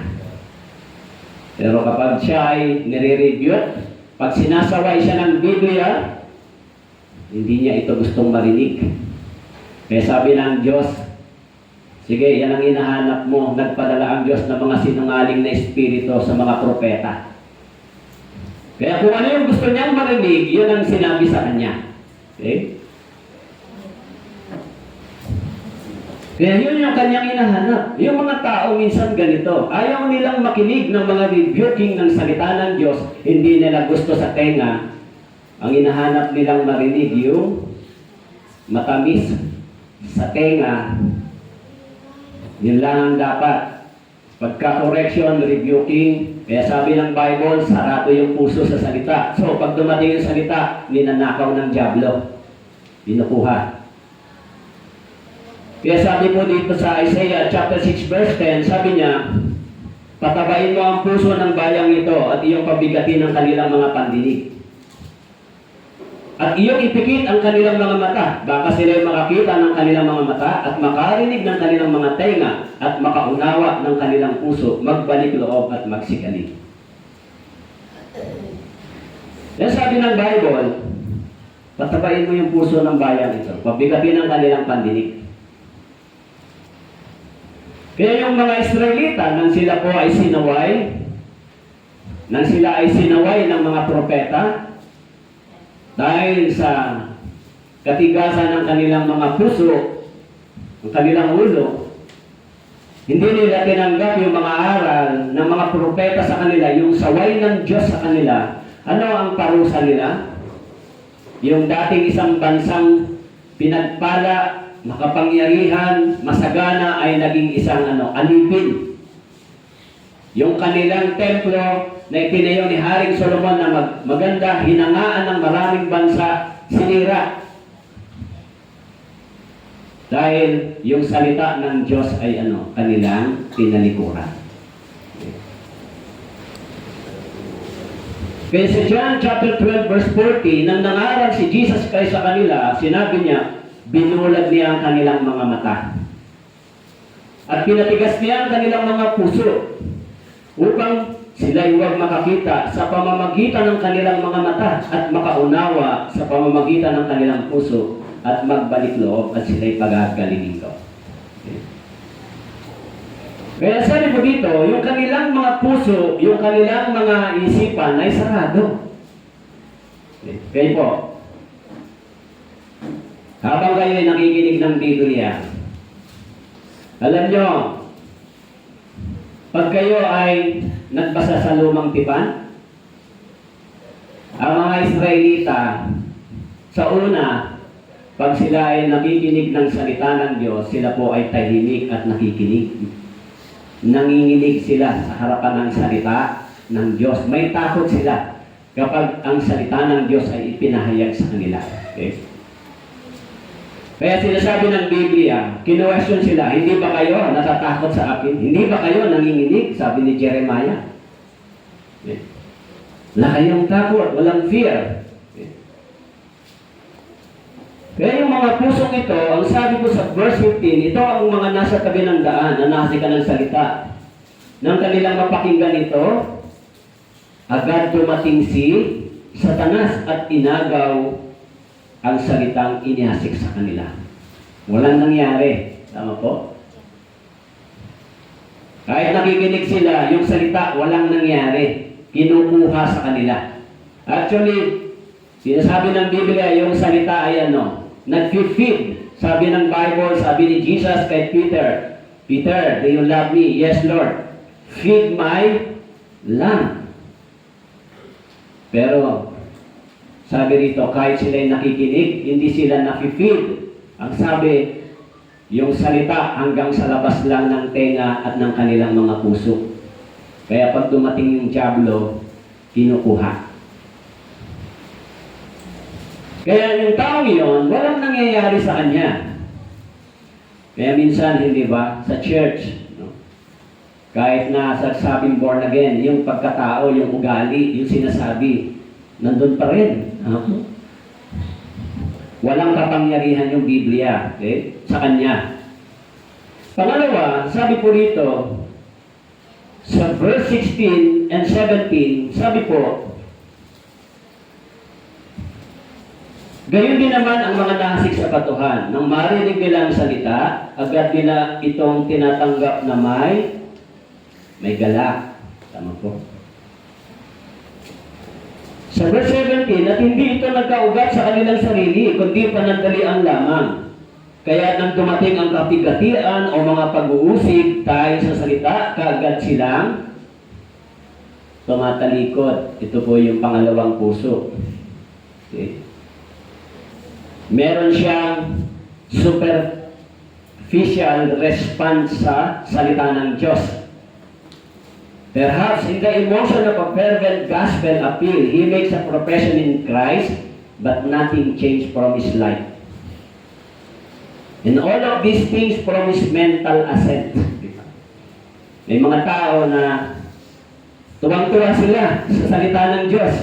Pero kapag siya ay nire-rebuke, pag sinasaway siya ng Biblia, hindi niya ito gustong marinig. Kaya sabi ng Diyos, sige, yan ang hinahanap mo. Nagpadala ang Diyos ng mga sinungaling na espiritu sa mga propeta. Kaya kung ano yung gusto niyang marinig, yun ang sinabi sa kanya. Okay? Kaya yun yung kanyang hinahanap. Yung mga tao minsan ganito, ayaw nilang makinig ng mga rebuking ng salita ng Diyos, hindi nila gusto sa tenga. Ang hinahanap nilang marinig yung matamis sa tenga. Yun lang ang dapat. Pagka-correction, rebuking, kaya sabi ng Bible, sarado yung puso sa salita. So, pag dumating yung salita, ninanakaw ng dyablo. Binukuha. Kaya sabi po dito sa Isaiah chapter 6 verse 10, sabi niya, "Patabain mo ang puso ng bayang ito at iyong pabigatin ang kanilang mga pandinig. At iyong ipikit ang kanilang mga mata, baka sila'y makakita ng kanilang mga mata at makarinig ng kanilang mga tenga at makaunawa ng kanilang puso, magbalik loob at magsikalig." Yan sabi ng Bible, patabain mo yung puso ng bayang ito, pabigatin ang kanilang pandinig. Kaya yung mga Israelita, nang sila po ay sinaway, ng mga propeta, dahil sa katigasan ng kanilang mga puso, ng kanilang ulo, hindi nila tinanggap yung mga aral ng mga propeta sa kanila, yung saway ng Diyos sa kanila. Ano ang parusa nila? Yung dating isang bansang pinagpala, makapangyarihan, masagana ay naging isang alipin. Yung kanilang templo na itinayo ni Haring Solomon na maganda, hinangaan ng maraming bansa, sinira. Dahil yung salita ng Diyos ay kanilang tinalikuran. Kaya sa John chapter 12 verse 40, nang nangaral si Jesus Christ sa kanila, sinabi niya, binulag niya ang kanilang mga mata. At pinatigas niya ang kanilang mga puso upang sila'y huwag makakita sa pamamagitan ng kanilang mga mata at makaunawa sa pamamagitan ng kanilang puso at magbalik loob at sila'y pagagalingin ko. Okay. Kaya sabi po dito, yung kanilang mga puso, yung kanilang mga isipan ay sarado. Okay. Kaya po, habang kayo ay nakikinig ng Biblia, alam nyo, pag kayo ay nagbasa sa lumang tipan, ang mga Israelita, sa una, pag sila ay nakikinig ng salita ng Diyos, sila po ay tahimik at nakikinig. Nanginginig sila sa harapan ng salita ng Diyos. May takot sila kapag ang salita ng Diyos ay ipinahayag sa kanila. Okay? Kaya sinasabi ng Biblia, kinuwestiyon sila, hindi ba kayo natatakot sa akin? Hindi ba kayo nanginginig? Sabi ni Jeremiah. Wala kayong takot, walang fear. Kaya yung mga pusong ito, ang sabi ko sa verse 15, ito ang mga nasa tabi ng daan na nasika ng salita. Nang kanilang mapakinggan ito, agad dumating si Satanas at inagaw ang salitang inihasik sa kanila. Walang nangyari. Tama po? Kahit nakikinig sila, yung salita, walang nangyari. Kinukuha sa kanila. Actually, sinasabi ng Biblia, yung salita ay nag-feed. Sabi ng Bible, sabi ni Jesus kay Peter, Peter, do you love me? Yes, Lord. Feed my lamb. Pero, sabi rito, kahit sila'y nakikinig, hindi sila nafi-feed. Ang sabi, yung salita hanggang sa labas lang ng tenga at ng kanilang mga puso. Kaya pag dumating yung dyablo, kinukuha. Kaya yung taong yun, walang nangyayari sa kanya. Kaya minsan, hindi ba, sa church, kahit na sabing born again, yung pagkatao, yung ugali, yung sinasabi, nandun pa rin. Walang kapangyarihan yung Biblia sa kanya. Pangalawa, sabi po rito, sa verse 16 and 17, sabi po, gayon din naman ang mga nahasik sa katuhan. Nang marinig nila ang salita, agad nila itong tinatanggap na may galak. Tama po. Sa verse 17, at hindi ito nagkaugat sa kanilang sarili, kundi panandalian lamang. Kaya nang dumating ang kapigatian o mga pag-uusig tayo sa salita, kaagad silang tumatalikod. Ito po yung pangalawang puso. Okay. Meron siyang superficial response sa salita ng Diyos. Perhaps in the emotion of a fervent gospel appeal, he makes a profession in Christ, but nothing changed from his life. And all of these things promise mental assent. May mga tao na tuwang-tuwa sila sa salita ng Diyos.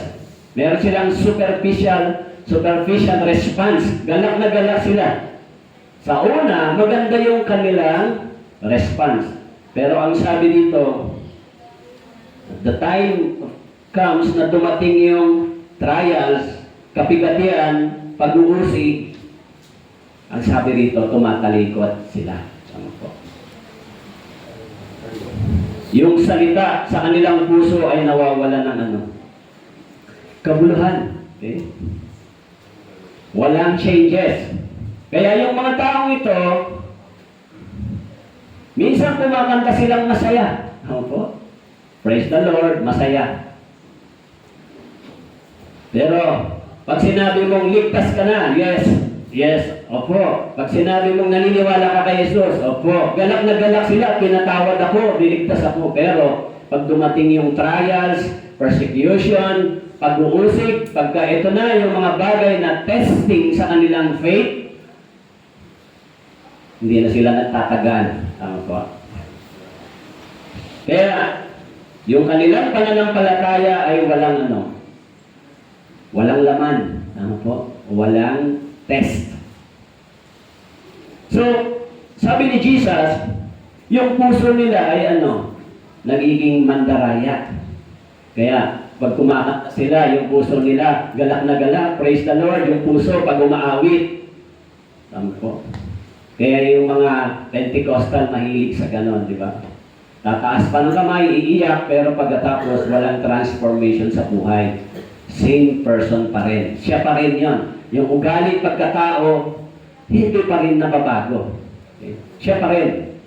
Meron silang superficial response. Galak na galak sila. Sa una, maganda yung kanilang response. Pero ang sabi dito, the time comes na dumating yung trials, kapigatian, pag-uusig, ang sabi rito, tumatalikod sila. Ano po? Yung salita sa kanilang puso ay nawawala ng kabuluhan. Okay? Walang changes. Kaya yung mga taong ito, minsan kumakanta silang masaya. Ano po? Praise the Lord, masaya. Pero, pag sinabi mong ligtas ka na, yes, opo. Pag sinabi mong naniniwala ka kay Jesus, opo. Galak na galak sila, pinatawad ako, niligtas ako. Pero, pag dumating yung trials, persecution, pag-uusig, pagka ito na yung mga bagay na testing sa kanilang faith, hindi na sila nagtatagal. Tama po. Kaya, yung kanilang pananampalataya ay walang laman. Ano po? Walang test. So, sabi ni Jesus, yung puso nila ay nagiging mandaraya. Kaya, pag kumakanta sila, yung puso nila, galak na galak, praise the Lord, yung puso pag umaawit. Tama po. Kaya yung mga Pentecostal mahilig sa ganon, di ba? Tataas pa ng kamay, iiyak, pero pagkatapos walang transformation sa buhay. Same person pa rin. Siya pa rin yon. Yung ugali pagkatao, hindi pa rin nababago. Okay? Siya pa rin.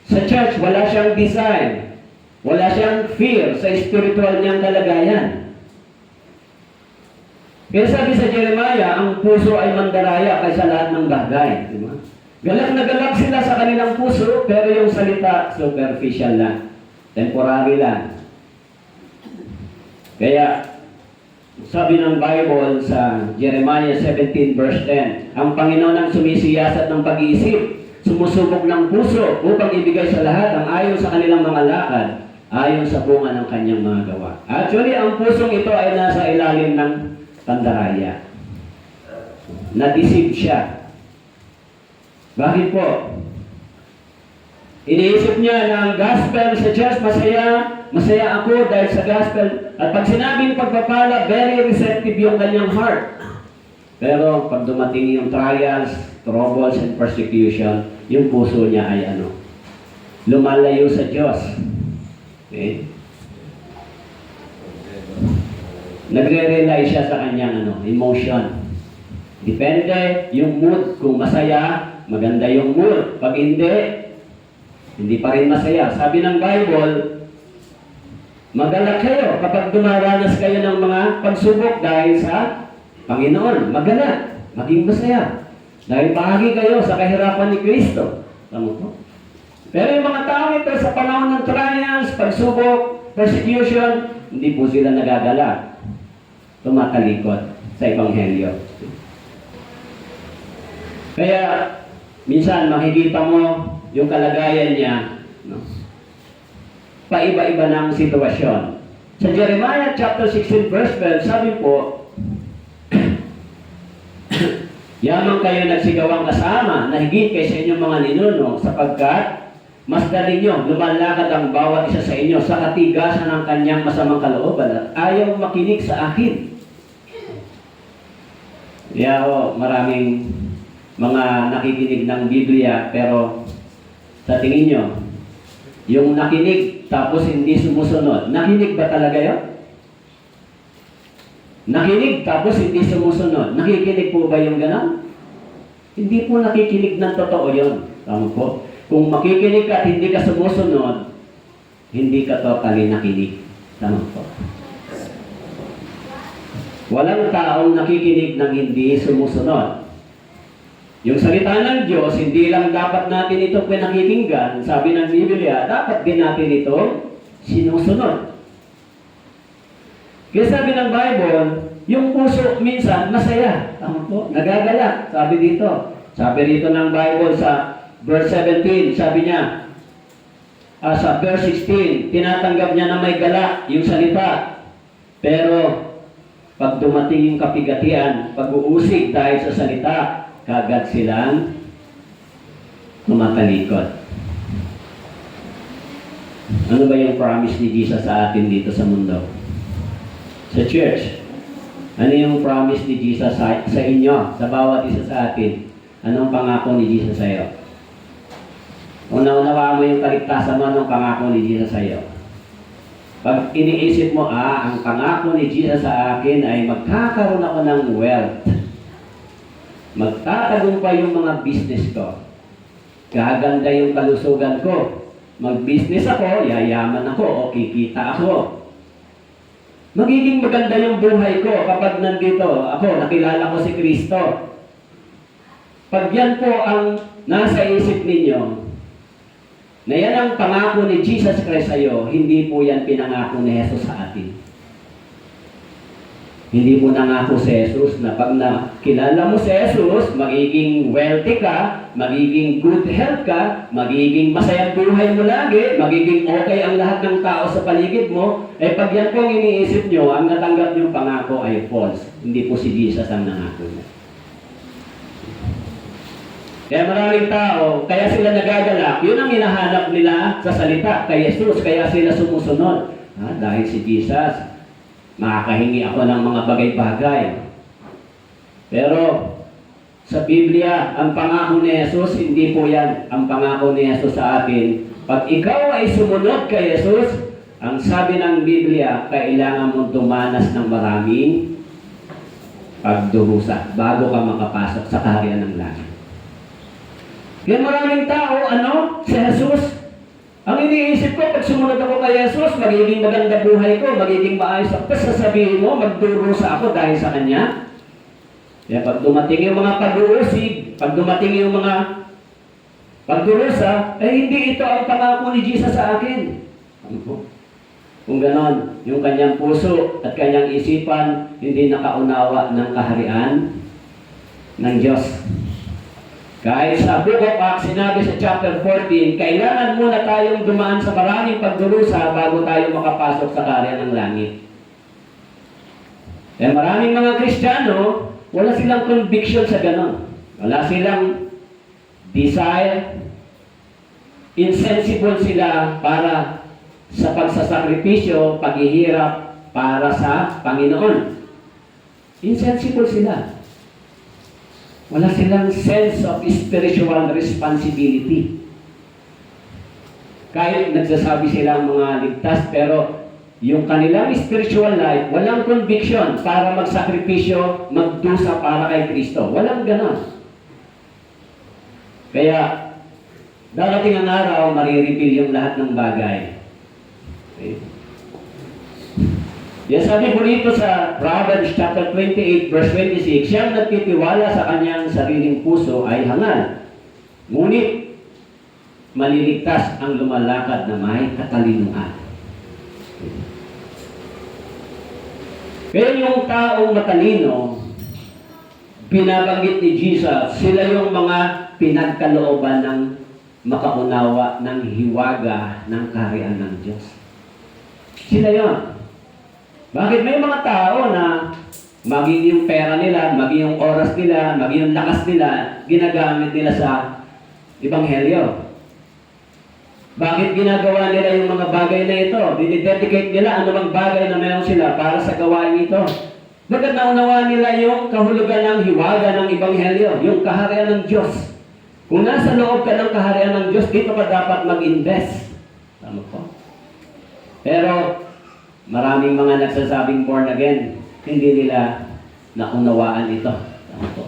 Sa church, wala siyang design. Wala siyang fear sa spiritual niyang kalagayan. Kaya sabi sa Jeremiah, ang puso ay mandaraya kaysa lahat ng bagay. Di ba? Galak na galak sila sa kanilang puso, pero yung salita, superficial lang. Temporary lang. Kaya, sabi ng Bible sa Jeremiah 17 verse 10, ang Panginoon ang sumisiyasat ng pag-iisip, sumusubok ng puso upang ibigay sa lahat ang ayon sa kanilang mga lakad, ayon sa bunga ng kanyang mga gawa. Actually, ang pusong ito ay nasa ilalim ng pandaraya. Na-deceive siya. Bakit po? Iniisip niya na ang gospel sa church masaya, masaya ako dahil sa gospel. At pag sinabing pagpapala, very receptive yung kanyang heart. Pero pag dumating yung trials, troubles, and persecution, yung puso niya ay lumalayo sa Diyos. Okay? Nagre-rely siya sa kanyang emotion. Depende yung mood. Kung masaya, maganda yung mood. Pag hindi pa rin masaya. Sabi ng Bible, magalak kayo kapag dumaranas kayo ng mga pagsubok dahil sa Panginoon. Magalak, maging masaya. Dahil bahagi kayo sa kahirapan ni Kristo. Tama po? Pero yung mga tao ito sa panahon ng trials, pagsubok, persecution, hindi po sila nagagalak. Tumatalikod sa Ebanghelyo. Kaya, minsan makikita mo yung kalagayan niya, paiba-iba ng sitwasyon. Sa Jeremiah chapter 16 verse 12, sabi po, yamang kayo nagsigawang kasama na higit kay sa inyong mga ninuno sapagkat mas dali nyo lumalakad ang bawat isa sa inyo sa katigasan ng kanyang masamang kalooban at ayaw makinig sa akin. Maraming mga nakikinig ng Biblia pero sa tingin nyo, yung nakinig tapos hindi sumusunod, nakinig ba talaga yun? Nakinig tapos hindi sumusunod, nakikinig po ba yung gano'n? Hindi po nakikinig ng totoo yun. Tama po? Kung makikinig ka at hindi ka sumusunod, hindi ka totally nakinig. Tama po? Walang taong nakikinig ng hindi sumusunod. Yung salita ng Diyos, hindi lang dapat natin ito pinakikinggan. Sabi ng Biblia, dapat din natin ito sinusunod. Kaya sabi ng Bible, yung puso minsan masaya. Tama po? Nagagalak. Sabi dito. Sabi dito ng Bible sa verse 17, sabi niya, sa verse 16, tinatanggap niya na may galak yung salita. Pero, pag dumating yung kapigatian, pag-uusig dahil sa salita, kagad silang tumatalikod. Ano ba yung promise ni Jesus sa atin dito sa mundo? Sa church. Ano yung promise ni Jesus sa inyo, sa bawat isa sa atin? Anong pangako ni Jesus sa iyo? Una-unawa mo yung kaligtasan mo, anong pangako ni Jesus sa iyo? Pag iniisip mo, ang pangako ni Jesus sa akin ay magkakaroon ako ng wealth. Magtatagumpay yung mga business ko. Gaganda yung kalusugan ko. Mag-business ako, yayaman ako, o kikita ako. Magiging maganda yung buhay ko kapag nandito ako, nakilala ko si Kristo. Pag yan po ang nasa isip ninyo, na yan ang pangako ni Jesus Christ sa iyo, hindi po yan pinangako ni Jesus sa atin. Hindi mo nangako si Jesus na pag nakilala mo si Jesus, magiging wealthy ka, magiging good health ka, magiging masayang buhay mo lagi, magiging okay ang lahat ng tao sa paligid mo. Pag yan po ang iniisip nyo, ang natanggap yung pangako ay false. Hindi po si Jesus ang nangako niya. Kaya maraming tao, kaya sila nagagalak, yun ang hinahanap nila sa salita kay Jesus, kaya sila sumusunod. Dahil si Jesus, makakahingi ako ng mga bagay-bagay. Pero, sa Biblia, ang pangako ni Jesus, hindi po yan ang pangako ni Jesus sa atin. Pag ikaw ay sumunod kay Jesus, ang sabi ng Biblia, kailangan mong dumanas ng maraming pagdurusa bago ka makapasok sa kaharian ng langit. Kaya maraming tao, si Jesus, ang iniisip ko, pag sumunod ako kay Jesus, magiging maganda buhay ko, magiging maayos ako. Tapos sasabihin mo, magdurusa ako dahil sa Kanya. Kaya pag dumating yung mga pag-uusig, pag dumating yung mga pagdurusa, hindi ito ang pangako ni Jesus sa akin. Ano po? Kung ganon, yung kanyang puso at kanyang isipan, hindi nakaunawa ng kaharian ng Diyos. Kahit sa Book of Acts, sinabi sa chapter 14, kailangan muna tayong dumaan sa maraming pagdurusa bago tayo makapasok sa kaharian ng langit. Maraming mga Kristiyano, wala silang conviction sa ganon. Wala silang desire, insensible sila para sa pagsasakripisyo, paghihirap para sa Panginoon. Insensible sila. Wala silang sense of spiritual responsibility. Kahit nagsasabi silang mga ligtas, pero yung kanilang spiritual life, walang conviction para magsakripisyo, magdusa para kay Kristo. Walang ganon. Kaya, darating ang araw, marireveal yung lahat ng bagay. Okay. Yan sabi po rito sa Proverbs chapter 28 verse 26, siyang nagtitiwala sa kanyang sariling puso ay hangal. Ngunit, maliligtas ang lumalakad na may katalinuhan. Kaya yung taong matalino, binabanggit ni Jesus, sila yung mga pinagkalooban ng makaunawa ng hiwaga ng kaharian ng Diyos. Sila yon. Bakit may mga tao na maging yung pera nila, maging yung oras nila, maging yung lakas nila, ginagamit nila sa Ebanghelyo? Bakit ginagawa nila yung mga bagay na ito? Dinidedicate nila anumang bagay na meron sila para sa gawain ito? Bakit naunawa nila yung kahulugan ng hiwaga ng Ebanghelyo, yung kaharian ng Diyos? Kung nasa loob ka ng kaharian ng Diyos, dito ka dapat mag-invest. Tama po? Pero, maraming mga nagsasabing born again, hindi nila naunawaan ito. Tama po?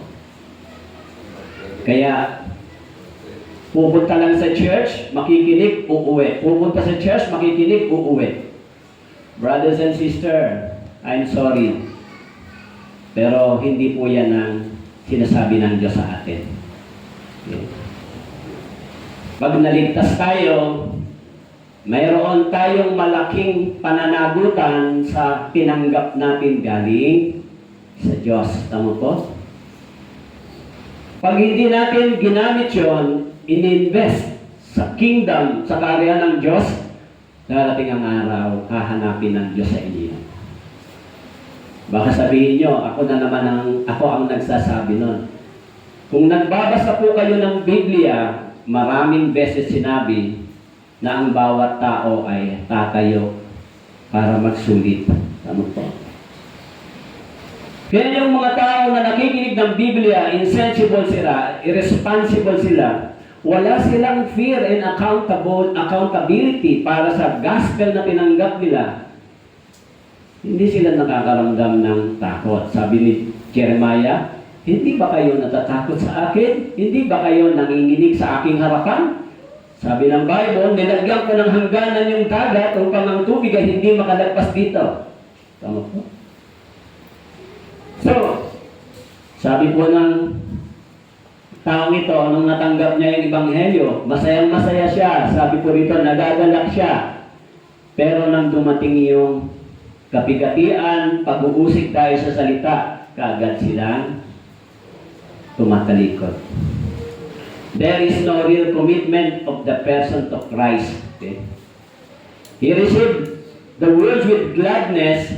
Kaya, pupunta lang sa church, makikinig, uuwi. Pupunta sa church, makikinig, uuwi. Brothers and sisters, I'm sorry. Pero hindi po yan ang sinasabi ng Diyos sa atin. Okay. Pag naligtas tayo, mayroon tayong malaking pananagutan sa tinanggap natin galing sa Diyos. Tama po? Pag hindi natin ginamit yun, ininvest sa kingdom, sa kaharian ng Diyos, darating ang araw, hahanapin ng Diyos sa inyo. Baka sabihin nyo, ako ang nagsasabi nun. Kung nagbabasa po kayo ng Biblia, maraming beses sinabi na ang bawat tao ay tatayo para magsulit. Tama po? Kaya yung mga tao na nakikinig ng Biblia, insensible sila, irresponsible sila, wala silang fear and accountability para sa gospel na tinanggap nila. Hindi sila nakakaramdam ng takot. Sabi ni Jeremiah, hindi ba kayo natatakot sa akin? Hindi ba kayo nanginginig sa aking harapan? Sabi ng Bible, nilagyan ko ng hangganan yung dagat upang ang tubig ay hindi makalagpas dito. Tama po? So, sabi po ng taong ito, nung natanggap niya yung Ebanghelyo, masayang-masaya siya. Sabi po rito, nagagalak siya. Pero nang dumating yung kapigatian, pag-uusig tayo sa salita, kaagad silang tumatalikod. There is no real commitment of the person to Christ. Okay? He received the words with gladness,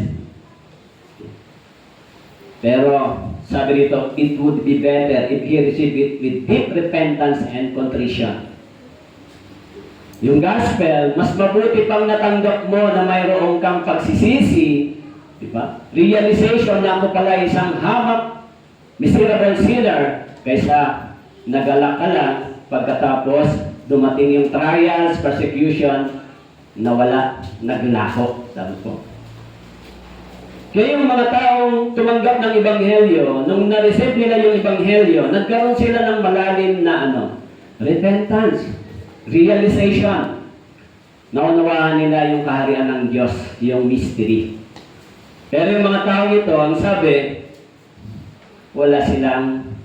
pero sabi dito, it would be better if he received it with deep repentance and contrition. Yung gospel, mas mabuti pang natanggap mo na mayroong kang pagsisisi, di ba? Realization na ako pala isang hamak, miserable sinner, kaysa nagalak ka lang, pagkatapos dumating yung trials, persecution, nawala, naglaho. Sabi ko. Kaya yung mga taong tumanggap ng Ebanghelyo, nung na-receive nila yung Ebanghelyo, nagkaroon sila ng malalim na repentance, realization. Naunawaan nila yung kaharian ng Diyos, yung mystery. Pero yung mga taong ito, ang sabi, wala silang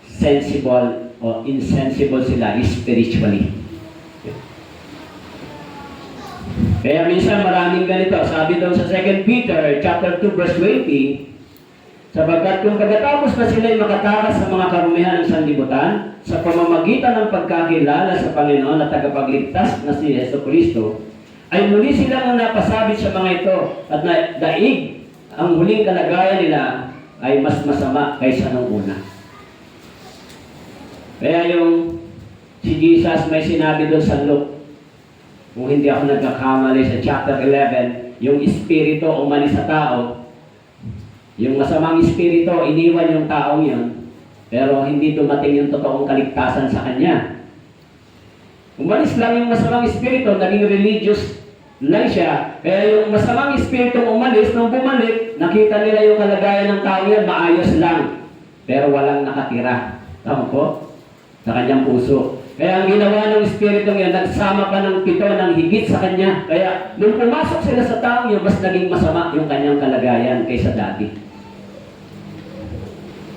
sensible o insensible sila spiritually. Kaya minsan maraming ganito. Sabi doon sa 2 Peter chapter 2 verse 20, sapagkat kung pagkatapos na sila'y makatakas sa mga karumihan ng sanlibutan, sa pamamagitan ng pagkakilala sa Panginoon at tagapagligtas na si Jesucristo, ay muli silang napasabit sa mga ito at daig ang huling kalagayan nila ay mas masama kaysa nung una. Kaya yung si Jesus may sinabi doon sa Luke kung hindi ako nagkakamali sa chapter 11, yung espiritu umalis sa tao, yung masamang espiritu, iniwan yung taong yun, pero hindi dumating yung totoong kaligtasan sa kanya. Umalis lang yung masamang espiritu, naging religious lang siya. Kaya yung masamang espiritu umalis, nung bumalik, nakita nila yung kalagayan ng tao yan, maayos lang. Pero walang nakatira. Tama po? Sa kanyang puso. Kaya ang ginawa ng Espiritu yan, nagsama pa ng 7 ng higit sa kanya. Kaya nung pumasok sila sa taong yun, mas naging masama yung kanyang kalagayan kaysa dati.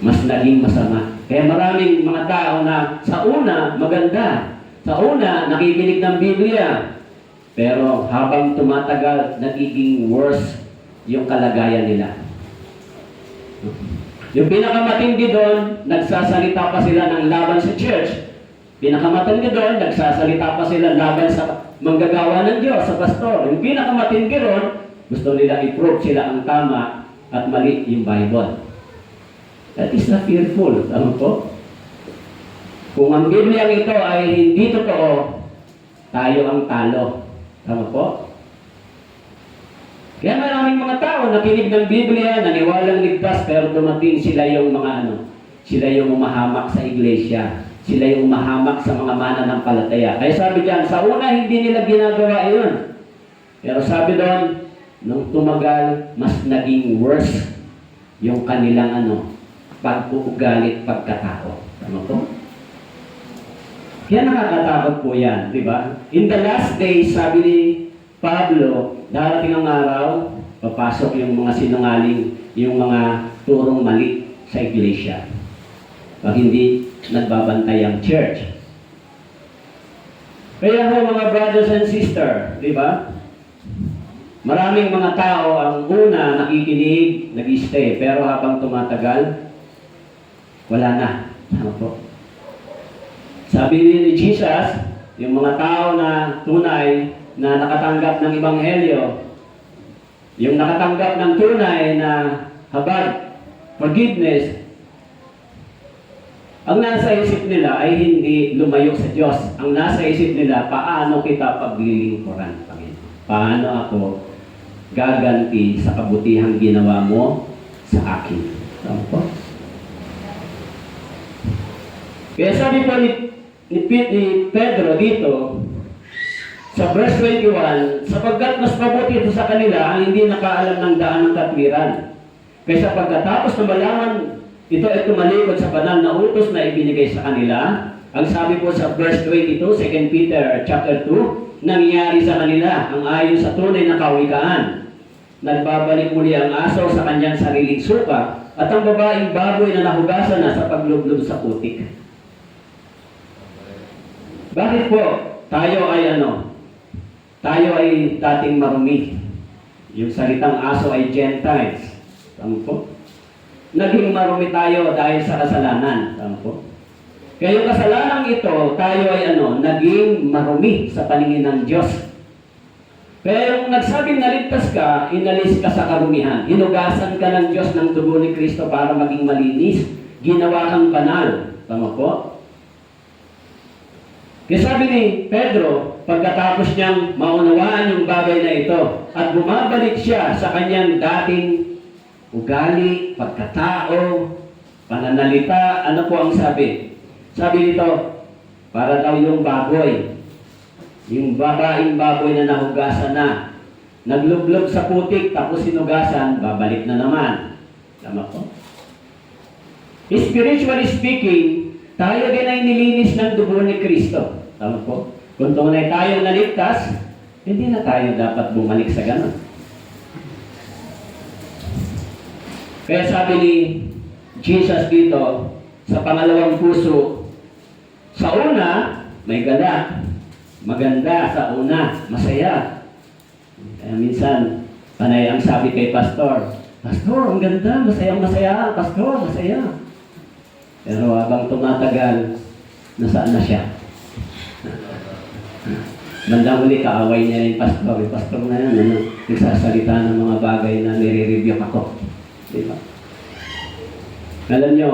Mas naging masama. Kaya maraming mga tao na sa una, maganda. Sa una, nakikinig ng Biblia. Pero habang tumatagal, nagiging worse yung kalagayan nila. Yung pinakamatindi doon, nagsasalita pa sila ng laban sa church. Pinakamatindi doon, nagsasalita pa sila laban sa manggagawa ng Diyos, sa pastor. Yung pinakamatindi doon, gusto nila i-prove sila ang tama at mali yung Bible. That is not fearful. Tama po? Kung ang Biblia ito ay hindi totoo, tayo ang talo. Tama po? Kaya maraming mga tao nakinig ng Biblia, naniwalang ligtas, pero dumating sila yung sila yung umahamak sa iglesia. Sila yung umahamak sa mga mananampalataya. Kaya sabi diyan, sa una hindi nila ginagawa yun. Pero sabi doon, nung tumagal, mas naging worse yung kanilang pag-uugalit, pagkatao. Tama po? Kaya nakakatakot po yan, di ba? In the last days, sabi ni Pablo, darating ang araw, papasok yung mga sinungaling, yung mga turong mali sa iglesia. Pag hindi nagbabantay ang church. Kaya ho mga brothers and sisters, di ba? Maraming mga tao ang una nakikinig, nag-stay, pero habang tumatagal, wala na. Ano po? Sabi ni Jesus, yung mga tao na tunay na nakatanggap ng Ebanghelyo, yung nakatanggap ng tunay na habag, forgiveness, ang nasa isip nila ay hindi lumayo sa Diyos. Ang nasa isip nila, paano kita paglilingkuran, Panginoon? Paano ako gaganti sa kabutihang ginawa mo sa akin? Tama po? Kaya sabi po ni Pedro dito, sa verse 21, sapagkat mas mabuti ito sa kanila ang hindi nakaalam ng daan ng katwiran. Kaysa pagkatapos na malaman ito ay tumalikod sa banal na utos na ibinigay sa kanila. Ang sabi po sa verse 22, 2 Peter chapter 2, nangyari sa kanila ang ayon sa tunay na kawikaan. Nagbabalik muli ang aso sa kanyang sariling suka at ang babaeng baboy na nahugasan na sa paglublob sa putik. Bakit po? Tayo ay Tayo ay dating marumi. Yung salitang aso ay Gentiles. Tama po? Naging marumi tayo dahil sa kasalanan. Tama po? Kaya yung kasalanan ito, tayo ay naging marumi sa paningin ng Diyos. Kaya yung nagsabing naligtas ka, inalis ka sa karumihan. Hinugasan ka ng Diyos ng dugo ni Kristo para maging malinis. Ginawa kang banal. Tama po? Kaya sabi ni Pedro, pagkatapos niyang maunawaan yung bagay na ito, at bumabalik siya sa kanyang dating ugali, pagkatao, pananalita, ano po ang sabi? Sabi nito, para daw yung baboy, yung babaeng baboy na nahugasan na, naglublob sa putik, tapos sinugasan, babalik na naman. Tama po? Spiritually speaking, tayo din ay nilinis ng dugo ni Kristo. Tama po? Kung tunay tayong naligtas, hindi na tayo dapat bumalik sa ganon. Kaya sabi ni Jesus dito, sa pangalawang puso, sa una, may gala. Maganda sa una, masaya. Kaya minsan, panay ang sabi kay Pastor, Pastor, ang ganda, masaya, Pastor, masaya. Pero habang tumatagal, nasaan na siya? Bandang uli, kaaway niya yung pastor. Yung pastor na yan, nagsasalita ng mga bagay na nire-review ako. Diba? Alam nyo,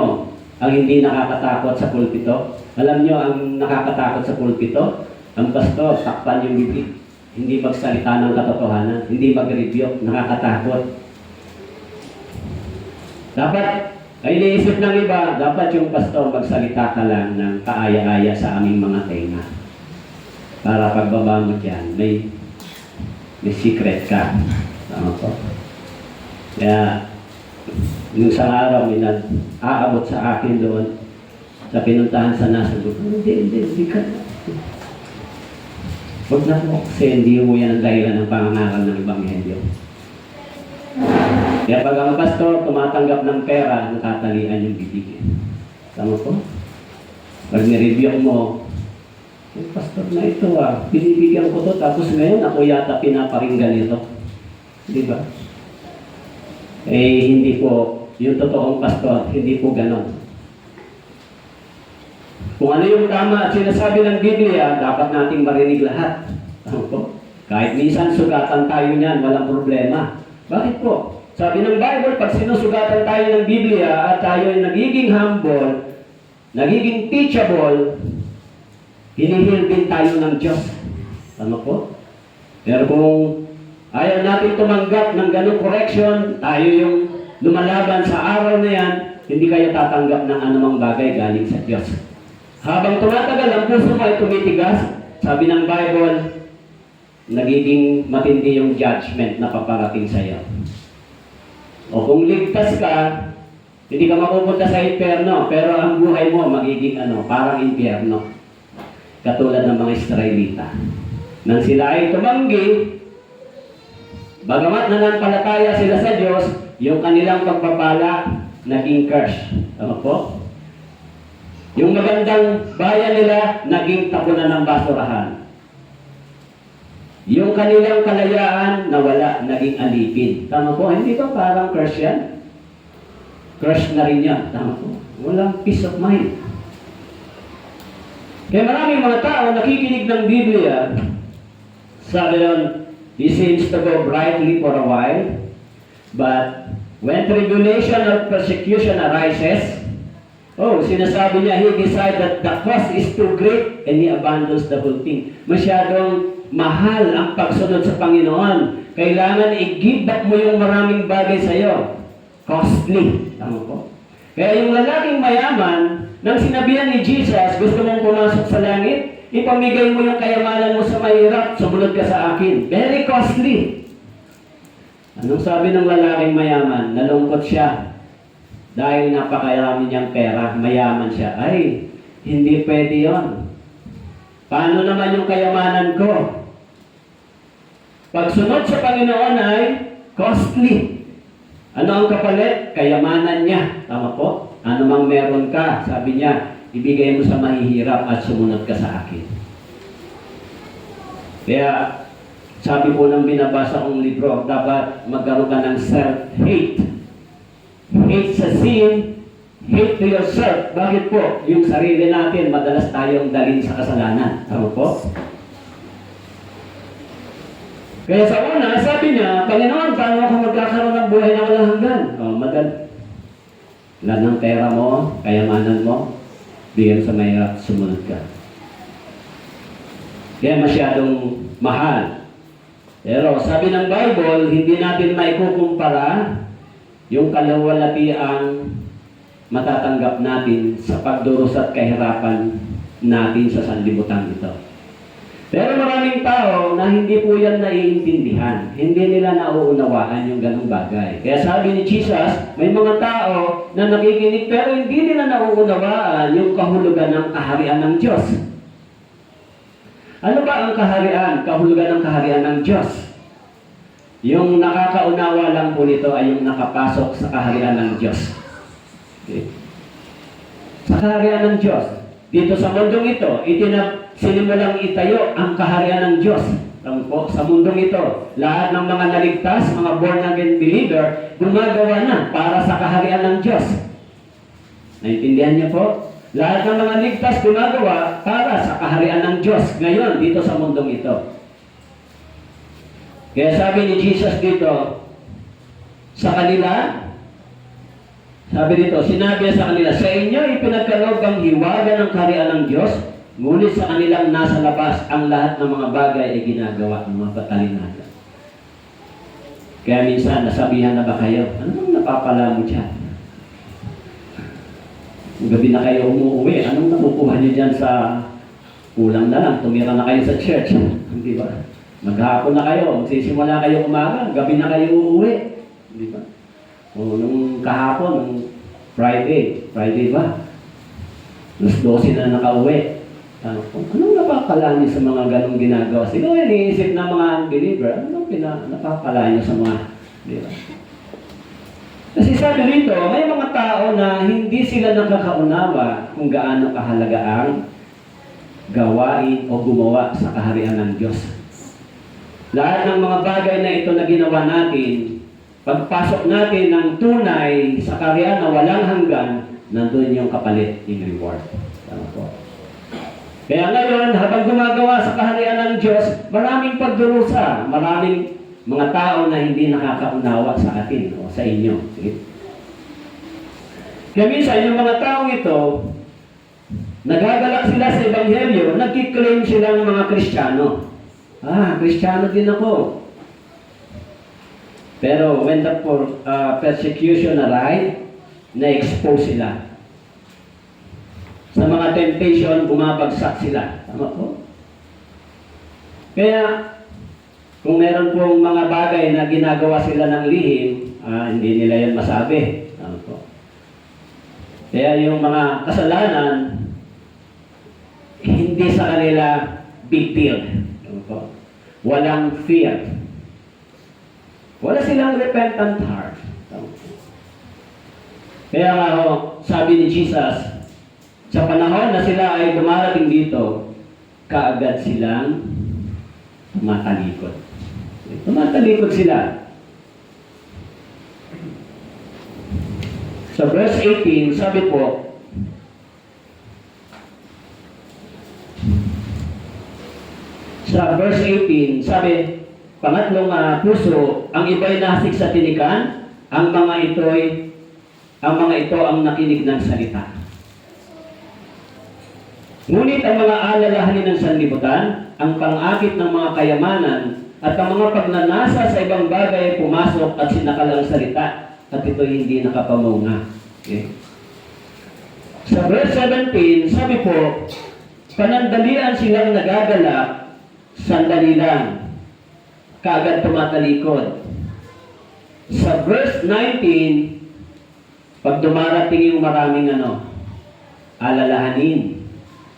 ang hindi nakakatakot sa pulpito? Alam nyo, ang nakakatakot sa pulpito? Ang pastor, takpan yung bibig. hindi magsalita ng katotohanan, hindi mag-review, nakakatakot. Dapat, ay iniisip ng iba, dapat yung pastor magsalita ka lang ng kaaya-aya sa aming mga tenga. Para pagbaba mo dyan, may secret ka. Tama po? Kaya, yung isang araw, may nag-aabot sa akin doon, sa pinuntahan sa nasa grupo, hindi ka. Huwag na po, kasi hindi mo yan ang dahilan ng pangangaral ng Ebanghelyo. Kaya pag ang pastor tumatanggap ng pera, natatalian yung bibig. Tama po? Pag nireview mo, yung pastor na ito binibigyan ko to, tapos ngayon ako yata pinaparinggan ito. Di ba? Hindi po, yung totoong pastor, hindi po ganon. Kung ano yung tama at sinasabi ng Biblia, dapat nating marinig lahat. Tama po? Kahit minsan sugatan tayo niyan, walang problema. Bakit po? Sabi ng Bible, pag sinusugatan tayo ng Biblia at tayo ay nagiging humble, nagiging teachable, hinihil din tayo ng Diyos. Tama po? Pero kung ayaw natin tumanggap ng ganong correction, tayo yung lumalaban sa araw na yan, hindi kayo tatanggap ng anumang bagay galing sa Diyos. Habang tumatagal, ang puso mo ay tumitigas, sabi ng Bible, nagiging matindi yung judgment na paparating sa iyo. O kung ligtas ka, hindi ka mapupunta sa impyerno, pero ang buhay mo magiging parang impyerno. Katulad ng mga Israelita. Nang sila ay tumanggi, bagamat nananampalataya sila sa Diyos, yung kanilang pagpapala naging curse. Tama po? Yung magandang bayan nila, naging tapunan ng basurahan. Yung kanilang kalayaan, nawala, naging alipin. Tama po? Hindi ba parang curse yan? Curse na rin yan. Tama po? Walang peace of mind. Kaya maraming mga tao nakikinig ng Biblia. Sabi nun, he seems to go brightly for a while, but when tribulation or persecution arises, sinasabi niya, he decided that the cost is too great and he abandons the whole thing. Masyadong mahal ang pagsunod sa Panginoon. Kailangan i-give back mo yung maraming bagay sa iyo. Costly. Tama po? Kaya yung lalaking mayaman, nang sinabihan ni Jesus, gusto mong pumasok sa langit, ipamigay mo yung kayamanan mo sa mahirap, sumunod ka sa akin. Very costly. Anong sabi ng lalaking mayaman? Nalungkot siya. Dahil napakarami niyang pera, mayaman siya. Ay, hindi pwede yun. Paano naman yung kayamanan ko? Pagsunod sa Panginoon ay costly. Ano ang kapalit? Kayamanan niya. Tama po? Ano mang meron ka, sabi niya, ibigay mo sa mahihirap at sumunod ka sa akin. Kaya, sabi po ng binabasa kong libro, dapat magkaroon ka ng self-hate. Hate sa sin, hate to yourself. Bakit po? Yung sarili natin, madalas tayong dalhin sa kasalanan. Tama po? Kaya sa una, sabi niya, Panginoon, paano ako magkakaroon ng buhay na walang hanggan? Lahat ng pera mo, kayamanan mo, bigyan sa mahirap, sumunod ka. Kaya masyadong mahal. Pero sabi ng Bible, hindi natin maikukumpara yung kaluwalhatiang matatanggap natin sa pagdurusa at kahirapan natin sa sanlibutan ito. Pero maraming tao na hindi po yan naiintindihan. Hindi nila nauunawaan yung ganong bagay. Kaya sabi ni Jesus, may mga tao na nakikinig pero hindi nila nauunawaan yung kahulugan ng kaharian ng Diyos. Ano ba ang kaharian? Kahulugan ng kaharian ng Diyos. Yung nakakaunawa lang po nito ay yung nakapasok sa kaharian ng Diyos. Okay. Sa kaharian ng Diyos. Dito sa mundong ito, sinimulang itayo ang kaharian ng Diyos. Po, sa mundong ito, lahat ng mga naligtas, mga born-again believer, gumagawa na para sa kaharian ng Diyos. Naintindihan niyo po? Lahat ng mga ligtas gumagawa para sa kaharian ng Diyos. Ngayon, dito sa mundong ito. Kaya sabi ni Jesus dito, sa kanila, sabi dito, sinabi sa kanila, sa inyo ipinagkaloob ang hiwaga ng kaharian ng Diyos, Ngunit sa kanilang nasa labas, ang lahat ng mga bagay ay ginagawa ng mga katalinagan. Kaya minsan, nasabihan na ba kayo, ano bang napapala mo dyan? Gabi na kayo umuwi, anong nakukuha niyo dyan sa kulang na lang, tumira na kayo sa church, di ba? Maghapon na kayo, magsisimula kayo umaga, gabi na kayo uuwi, di ba? O nung kahapon, nung Friday ba? Alas 12 na nakauwi. Anong napapala niyo sa mga ganong ginagawa? Siguro iniisip ng mga unbeliever, anong napapala niyo sa mga, di ba? Kasi sabi rito, may mga tao na hindi sila nakakaunawa kung gaano kahalaga ang gawain o gumawa sa kaharian ng Diyos. Lahat ng mga bagay na ito na ginawa natin, pagpasok natin ng tunay sa kaharian na walang hanggan, nandun yung kapalit in reward. Tama po. Kaya ngayon, habang gumagawa sa kaharian ng Diyos, maraming pagdurusa, maraming mga tao na hindi nakakaunawa sa atin o sa inyo. Kaya minsan, yung mga taong ito, nagagalak sila sa Ebanghelyo, nagkiklaim silang mga Kristiyano. Kristiyano din ako. Pero when the persecution arrived, na-expose sila. Sa mga temptation, bumabagsak sila. Tama po? Kaya, kung meron pong mga bagay na ginagawa sila ng lihim, hindi nila yan masabi. Tama po. Kaya yung mga kasalanan, hindi sa kanila big deal. Tama po. Walang fear. Wala silang repentant heart. Tama po. Kaya nga sabi ni Jesus, sa panahon na sila ay dumarating dito, kaagad silang tumatalikod. Tumatalikod sila. Sa verse 18, sabi po, sa verse 18, sabi, pangatlong puso, ang iba'y nasik sa tinikan, ang mga ito ang nakinig ng salita. Ngunit ang mga alalahanin ng sanlibutan, ang pang-akit ng mga kayamanan, at ang mga pagnanasa sa ibang bagay ay pumasok at sinakal ang salita, at ito hindi nakapamunga. Okay? Sa verse 17, sabi po, panandalian silang nagagalak, sandali lang, kaagad tumatalikod. Sa verse 19, pag dumarating yung maraming alalahanin,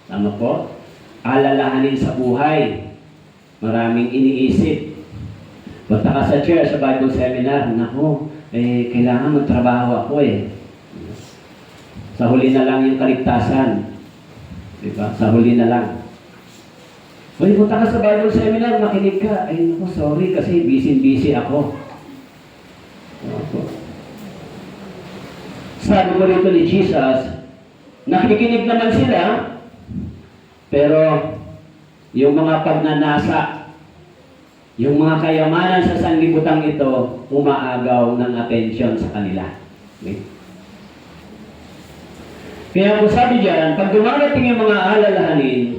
tama po? Alalahanin sa buhay. Maraming iniisip. Punta ka sa church, sa Bible seminar, naku, kailangan magtrabaho ako . Sa huli na lang yung kaligtasan. Diba? Sa huli na lang. Punta ka sa Bible seminar, makinig ka. Naku, sorry kasi busy ako. Sabi ko rito ni Jesus, nakikinig naman sila, pero yung mga pagnanasa, yung mga kayamanan sa sanlibutan ito, umaagaw ng atensyon sa kanila. Okay? Kaya kung sabi dyan, pag dumarating yung mga alalahanin,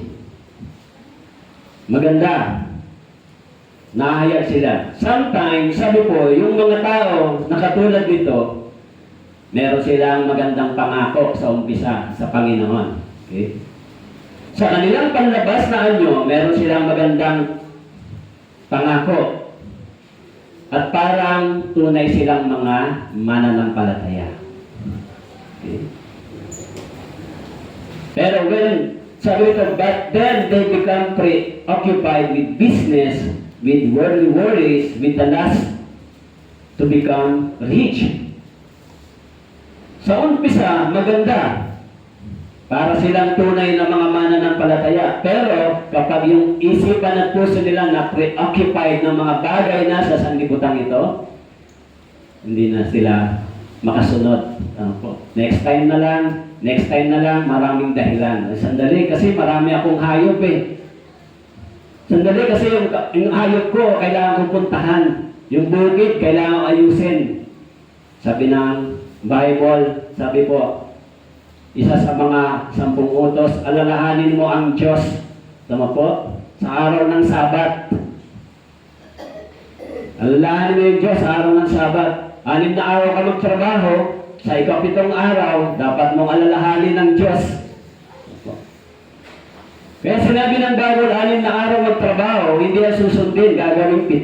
maganda, nahayag sila. Sometimes, sabi po, yung mga tao na katulad dito, meron silang magandang pangako sa umpisa sa Panginoon. Okay? Sa kanilang panlabas na anyo, meron silang magandang pangako. At parang tunay silang mga mananampalataya. Okay? Pero when, sabi ito, but then they become preoccupied with business, with worldly worries, with the lust to become rich. Sa umpisa, maganda. Para silang tunay na mga mananampalataya. Pero kapag yung isipan at puso nila na preoccupied ng mga bagay na sa sanlibutan ito, hindi na sila makasunod. Next time na lang, maraming dahilan. Sandali kasi marami akong hayop . Sandali kasi yung hayop ko, kailangan kong puntahan. Yung bukid, kailangan ayusin. Sabi ng Bible, sabi po, Isa sa mga 10 utos, alalahanin mo ang Diyos. Tama po? Sa araw ng Sabat. Alalahanin mo yung Diyos sa araw ng Sabat. 6 na araw ka magtrabaho, sa 7 araw, dapat mong alalahanin ng Diyos. Kaya sinabi ng Bible, 6 na araw magtrabaho, hindi yan susundin, gagawin 7.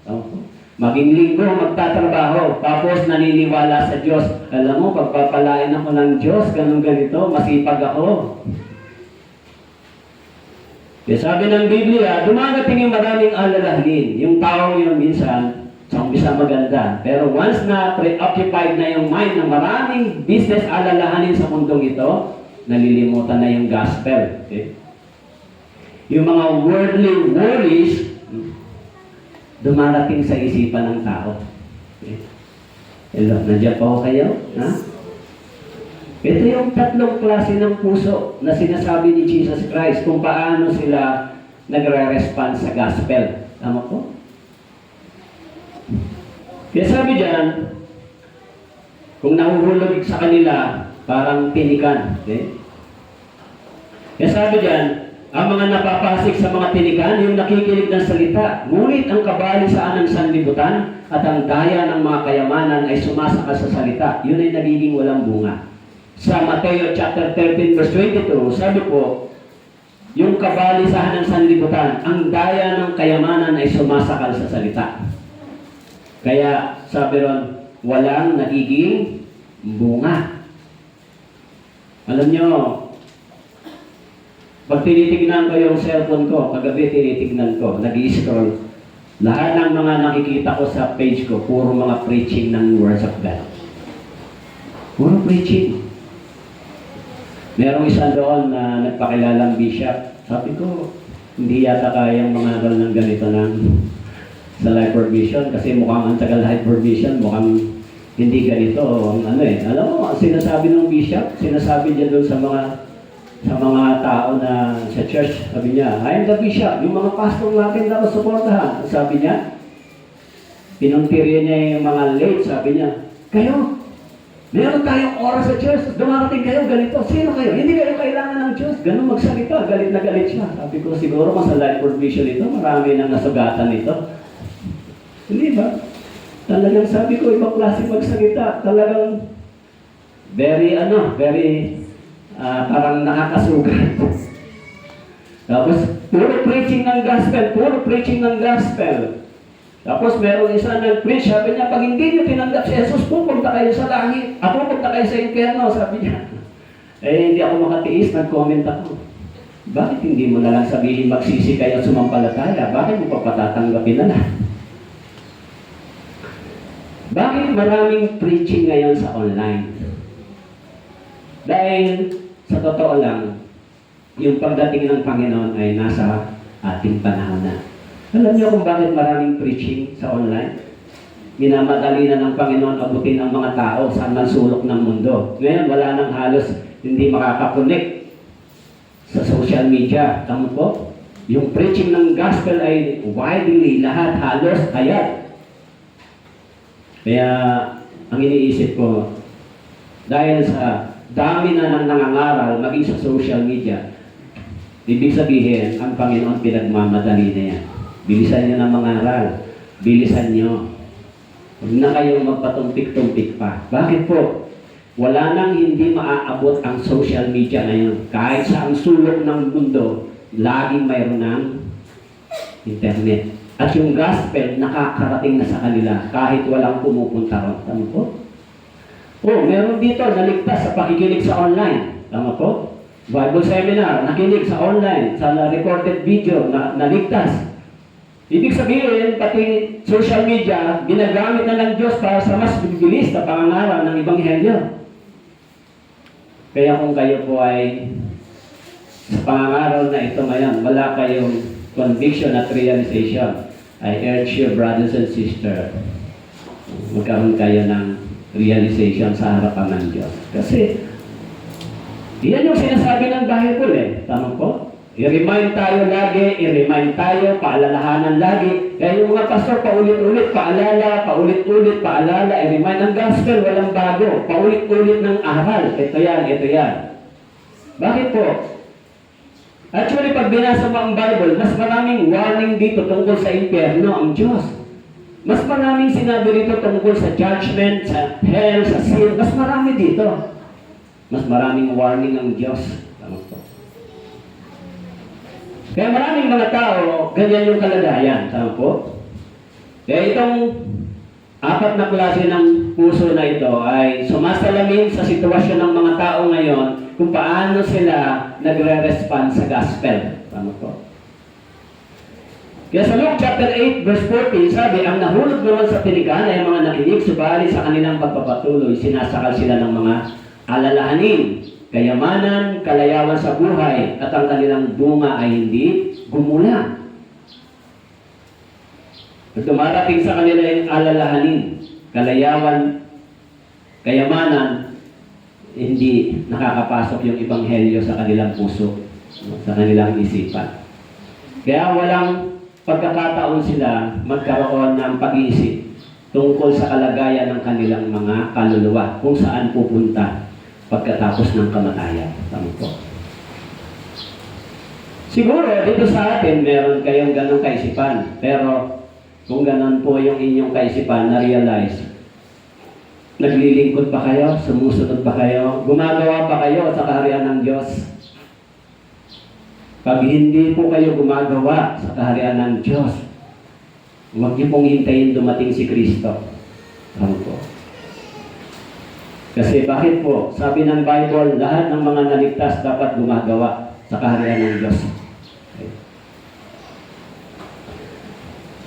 Tama po? Maging linggo, magtatrabaho, tapos naniniwala sa Diyos. Alam mo, pagpapalain ako ng Diyos, ganun ganito, masipag ako. Kaya sabi ng Biblia, dumadating yung maraming alalahanin. Yung taong yun minsan, sa umpisa maganda. Pero once na preoccupied na yung mind ng maraming business alalahanin sa mundong ito, nalilimutan na yung gospel. Okay? Yung mga worldly worries, dumarating sa isipan ng tao. Okay. Hello, nandiyan pa ho kayo? Ha? Ito yung 3 klase ng puso na sinasabi ni Jesus Christ kung paano sila nagre-respond sa gospel. Tama po? Kaya sabi dyan, kung nahuhulog sa kanila, parang tinikan. Okay? Kaya sabi dyan, ang mga napapasik sa mga tinikan, yung nakikinig ng salita. Ngunit ang kabalisaan ng sanlibutan at ang daya ng mga kayamanan ay sumasakal sa salita. Yun ay nagiging walang bunga. Sa Mateo chapter 13 verse 22, sabi po, yung kabalisahan ng sanlibutan, ang daya ng kayamanan ay sumasakal sa salita. Kaya sabi ron, walang nagiging bunga. Alam nyo, pag tinitignan ko yung cellphone ko, kagabi tinitignan ko, nag-i-scroll, lahat ng mga nakikita ko sa page ko, puro mga preaching ng words of God. Puro preaching. Merong isa doon na nagpakilalang bishop. Sabi ko, hindi yata kayang mangaral ng ganito sa life provision kasi mukhang ang tagal life provision, mukhang hindi ganito. Alam mo, ang sinasabi ng bishop, sinasabi niya doon sa mga tao na sa church, sabi niya, I am the bishop, yung mga pastor natin dapat suportahan. Sabi niya, pinuntirya niya yung mga late, sabi niya, kayo, meron tayong oras sa church, dumarating kayo, ganito, sino kayo? Hindi kayo kailangan ng Diyos, ganun magsalita, galit na galit siya. Sabi ko, siguro kung sa life provision ito, marami nang nasugatan ito. Hindi ba? Talagang sabi ko, ibang klase magsalita, talagang very, parang nakakasugat. Tapos, puro preaching ng gospel. Tapos, meron isa nag-preach, sabi niya, pag hindi niyo tinanggap si Jesus, pupunta kayo sa langit, at pupunta kayo sa impyerno, sabi niya. Hindi ako makatiis, nag-comment ako. Bakit hindi mo na lang sabihin magsisi kayo at sumampalataya? Bakit mo pa patatanggapin na lang? Bakit maraming preaching ngayon sa online? Dahil sa totoo lang, yung pagdating ng Panginoon ay nasa ating panahon na. Alam niyo kung bakit maraming preaching sa online? Minamadali na ng Panginoon abutin ang mga tao sa sulok ng mundo. Ngayon, wala nang halos hindi makakakonect sa social media. Tama po? Yung preaching ng gospel ay widely, lahat, halos, hayat. Kaya, ang iniisip ko, dahil sa dami na ng nangangaral, maging sa social media, ibig sabihin, ang Panginoon pinagmamadali na yan. Bilisan nyo na mangaral. Bilisan nyo. Huwag na kayong magpatumpik-tumpik pa. Bakit po? Wala nang hindi maaabot ang social media ngayon. Kahit sa ang sulok ng mundo, laging mayroon ng internet. At yung gospel, nakakarating na sa kanila kahit walang pumupunta ron. Tama po? Meron dito naligtas sa pakikinig sa online. Tama po? Bible seminar, nakinig sa online, sa recorded video, naligtas. Ibig sabihin, pati social media, ginagamit na ng Diyos para sa mas bibilis na pangangaral ng Ebanghelyo. Kaya kung kayo po ay sa pangangaral na ito ngayon, wala kayong conviction at realization, I urge you, brothers and sisters, magkaroon kayo ng realization sa harapan ng Diyos. Kasi, yan yung sinasabi ng Bible eh. Tama po? I-remind tayo lagi, i-remind tayo, paalalahanan lagi. Kaya yung mga pastor, paulit-ulit, paalala, paulit-ulit, paalala, i-remind. Ang gospel, walang bago. Paulit-ulit ng aral. Ito yan, ito yan. Bakit po? Actually, pag binasa mo ang Bible, mas maraming warning dito tungkol sa impyerno, ang Diyos. Mas maraming sinabi dito tungkol sa judgment, sa hell, sa sin. Mas marami dito. Mas maraming warning ang Diyos. Tama po. Kaya maraming mga tao, ganyan yung kalagayan. Tama po? Kaya itong apat na klase ng puso na ito ay sumasalamin sa sitwasyon ng mga tao ngayon kung paano sila nagre-respond sa gospel. Tama po? Kaya sa Luke chapter 8 verse 14, sabi, ang nahulog naman sa tinigan ay mga nakinig, subalit sa kanilang pagpapatuloy, sinasakal sila ng mga alalahanin, kayamanan, kalayawan sa buhay, at ang kanilang bunga ay hindi gumula. At dumarating sa kanila yung alalahanin, kalayawan, kayamanan, hindi nakakapasok yung ebanghelyo sa kanilang puso, sa kanilang isipan. Kaya walang pagkakataon sila magkaroon ng pag-iisip tungkol sa kalagayan ng kanilang mga kaluluwa, kung saan pupunta pagkatapos ng kamatayan. Tama po. Siguro, dito sa atin, meron kayong ganong kaisipan. Pero, kung ganon po yung inyong kaisipan, na-realize, naglilingkod ba kayo? Sumusunod ba kayo? Gumagawa ba kayo sa kaharian ng Diyos? Pag hindi po kayo gumagawa sa kaharian ng Diyos, huwag niyo pong hintayin dumating si Kristo. Tama po. Kasi bakit po? Sabi ng Bible, lahat ng mga naligtas dapat gumagawa sa kaharian ng Diyos. Okay.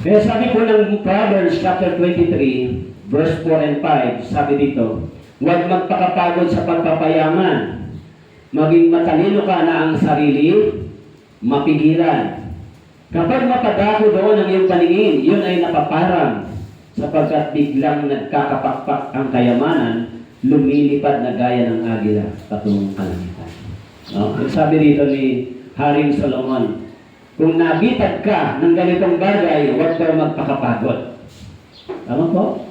Kaya sabi po ng Proverbs chapter 23, verse 4 and 5, sabi dito, huwag magpakapagod sa pagpapayaman. Maging matalino ka na ang sarili, mapigilan. Kapag mapadako doon ang iyong paningin, yun ay napaparang, sapagkat biglang nagkakapakpak ang kayamanan, lumilipad na gaya ng agila patungong kalangitan. No? Sabi dito ni Haring Solomon, kung nabitag ka ng ganitong bagay, huwag daw magpakapagod. Tama po?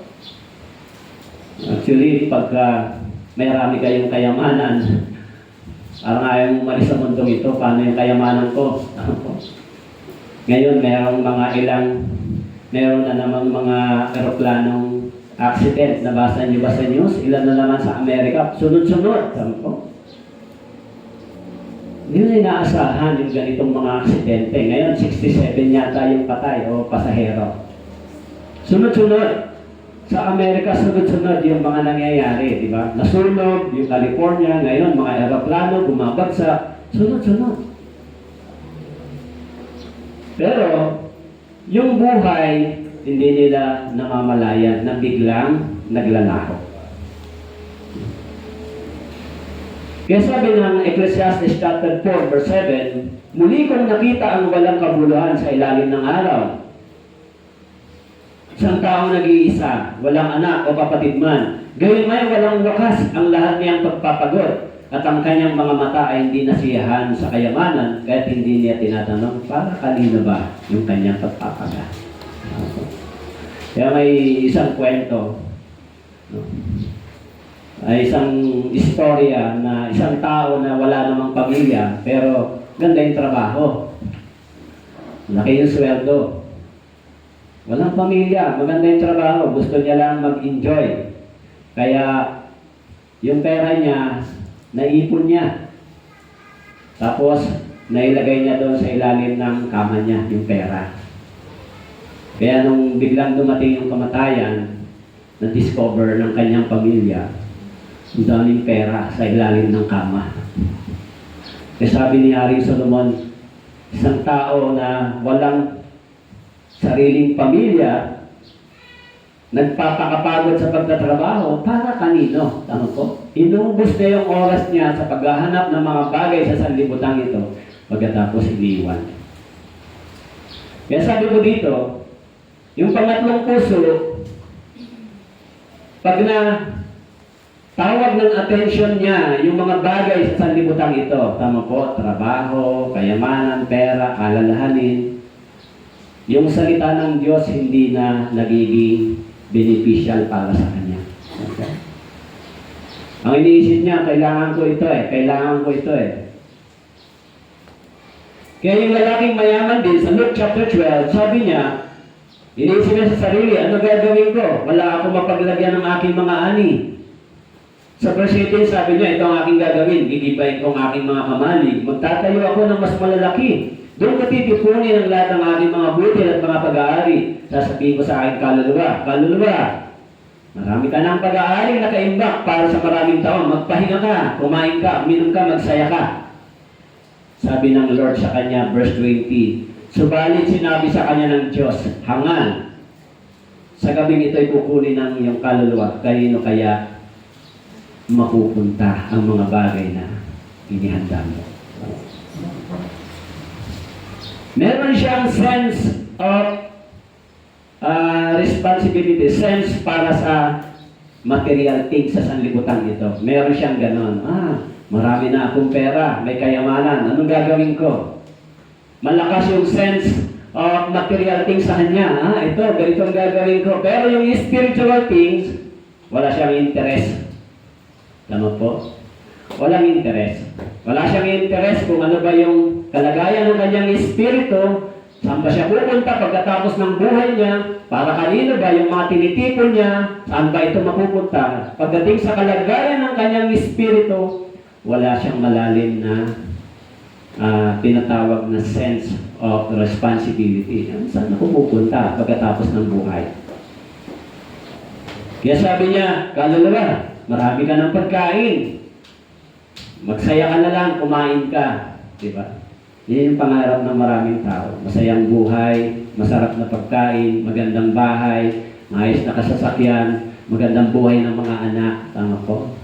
Actually, pagka may marami kayong kayamanan, parang ayaw mong malis sa mundong ito, paano yung kayamanan ko? Tama po? Ngayon, meron na namang mga eroplanong accident. Nabasa niyo ba sa news? Ilan na naman sa Amerika? Sunod-sunod. Tama po? Hindi na inaasahan yung ganitong mga aksidente. Ngayon, 67 yata yung patay o pasahero. Sunod-sunod. Sa Amerika, sunod-sunod yung mga nangyayari. Di ba? Nasunog, yung California. Ngayon, mga eroplano, bumabagsak. Sunod-sunod. Pero, yung buhay, hindi nila namamalayan na biglang naglalaho. Kaya sabi ng Ecclesiastes chapter 4 verse 7, muli kong nakita ang walang kabuluhan sa ilalim ng araw. Isang taong nag-iisa, walang anak o kapatid man. Gayun may walang wakas ang lahat niyang pagpapagod. At ang kanyang mga mata ay hindi nasiyahan sa kayamanan, kaya't hindi niya tinatanong, para kanino ba yung kanyang pagpapaga? Kaya may isang kwento, no? Ay isang istorya na isang tao na wala namang pamilya, pero ganda yung trabaho. Laki yung sweldo. Walang pamilya, maganda yung trabaho, gusto niya lang mag-enjoy. Kaya yung pera niya, naipon niya. Tapos, nailagay niya doon sa ilalim ng kama niya, yung pera. Kaya nung biglang dumating yung kamatayan, na-discover ng kanyang pamilya, ang daming pera sa ilalim ng kama. Kaya sabi ni Haring Solomon, isang tao na walang sariling pamilya, nagpapakapagod sa pagtatrabaho, para kanino? Tama po? Inubos na yung oras niya sa paghahanap ng mga bagay sa sanlibutan ito, pagkatapos iniwan. Kaya sabi ko dito, yung pangatlong puso, pag na Tawag ng atensyon niya yung mga bagay sa sanlibutan ito. Tama po, trabaho, kayamanan, pera, alalahanin. Yung salita ng Diyos hindi na nagiging beneficial para sa kanya. Okay. Ang iniisip niya, kailangan ko ito eh, kailangan ko ito eh. Kaya yung lalaking mayaman din sa Luke chapter 12, sabi niya, iniisip niya sa sarili, ano gagawin ko? Wala ako mapaglagyan ng aking mga ani. Sa verse 18, sabi niya, ito ang aking gagawin. Gigibayin ko ang aking mga kamalig. Magtatayo ako ng mas malalaki. Doon ko titipunin ang lahat ng aking mga butil at mga pag-aari. Sasabihin ko sa aking kaluluwa, kaluluwa, marami ka ng pag-aari na kaimbak para sa maraming taon. Magpahinga ka, kumain ka, uminom ka, magsaya ka. Sabi ng Lord sa kanya, verse 20, subalit sinabi sa kanya ng Diyos, hangal, sa gabing ito'y kukunin ng iyong kaluluwa. Kanino kaya mapupunta ang mga bagay na inihanda mo? Meron siyang sense of responsibility, sense para sa material things sa sanlibutan ito. Meron siyang ganon. Marami na akong pera, may kayamanan. Anong gagawin ko? Malakas yung sense of material things sa kanya. Ito, ganito ang gagawin ko. Pero yung spiritual things, wala siyang interest. Tama po? Walang interest. Wala siyang interest kung ano ba yung kalagayan ng kanyang espiritu, saan ba siya pupunta pagkatapos ng buhay niya, para kanino ba yung mga tinitipon niya, saan ba ito mapupunta. Pagdating sa kalagayan ng kanyang espiritu, wala siyang malalim na tinatawag na sense of responsibility. Saan ako pupunta pagkatapos ng buhay? Kaya sabi niya, kaluluwa, marami ka ng pagkain. Magsaya ka na lang, kumain ka. Diba? Yan yung pangarap ng maraming tao. Masayang buhay, masarap na pagkain, magandang bahay, maayos na kasasakyan, magandang buhay ng mga anak. Tama po?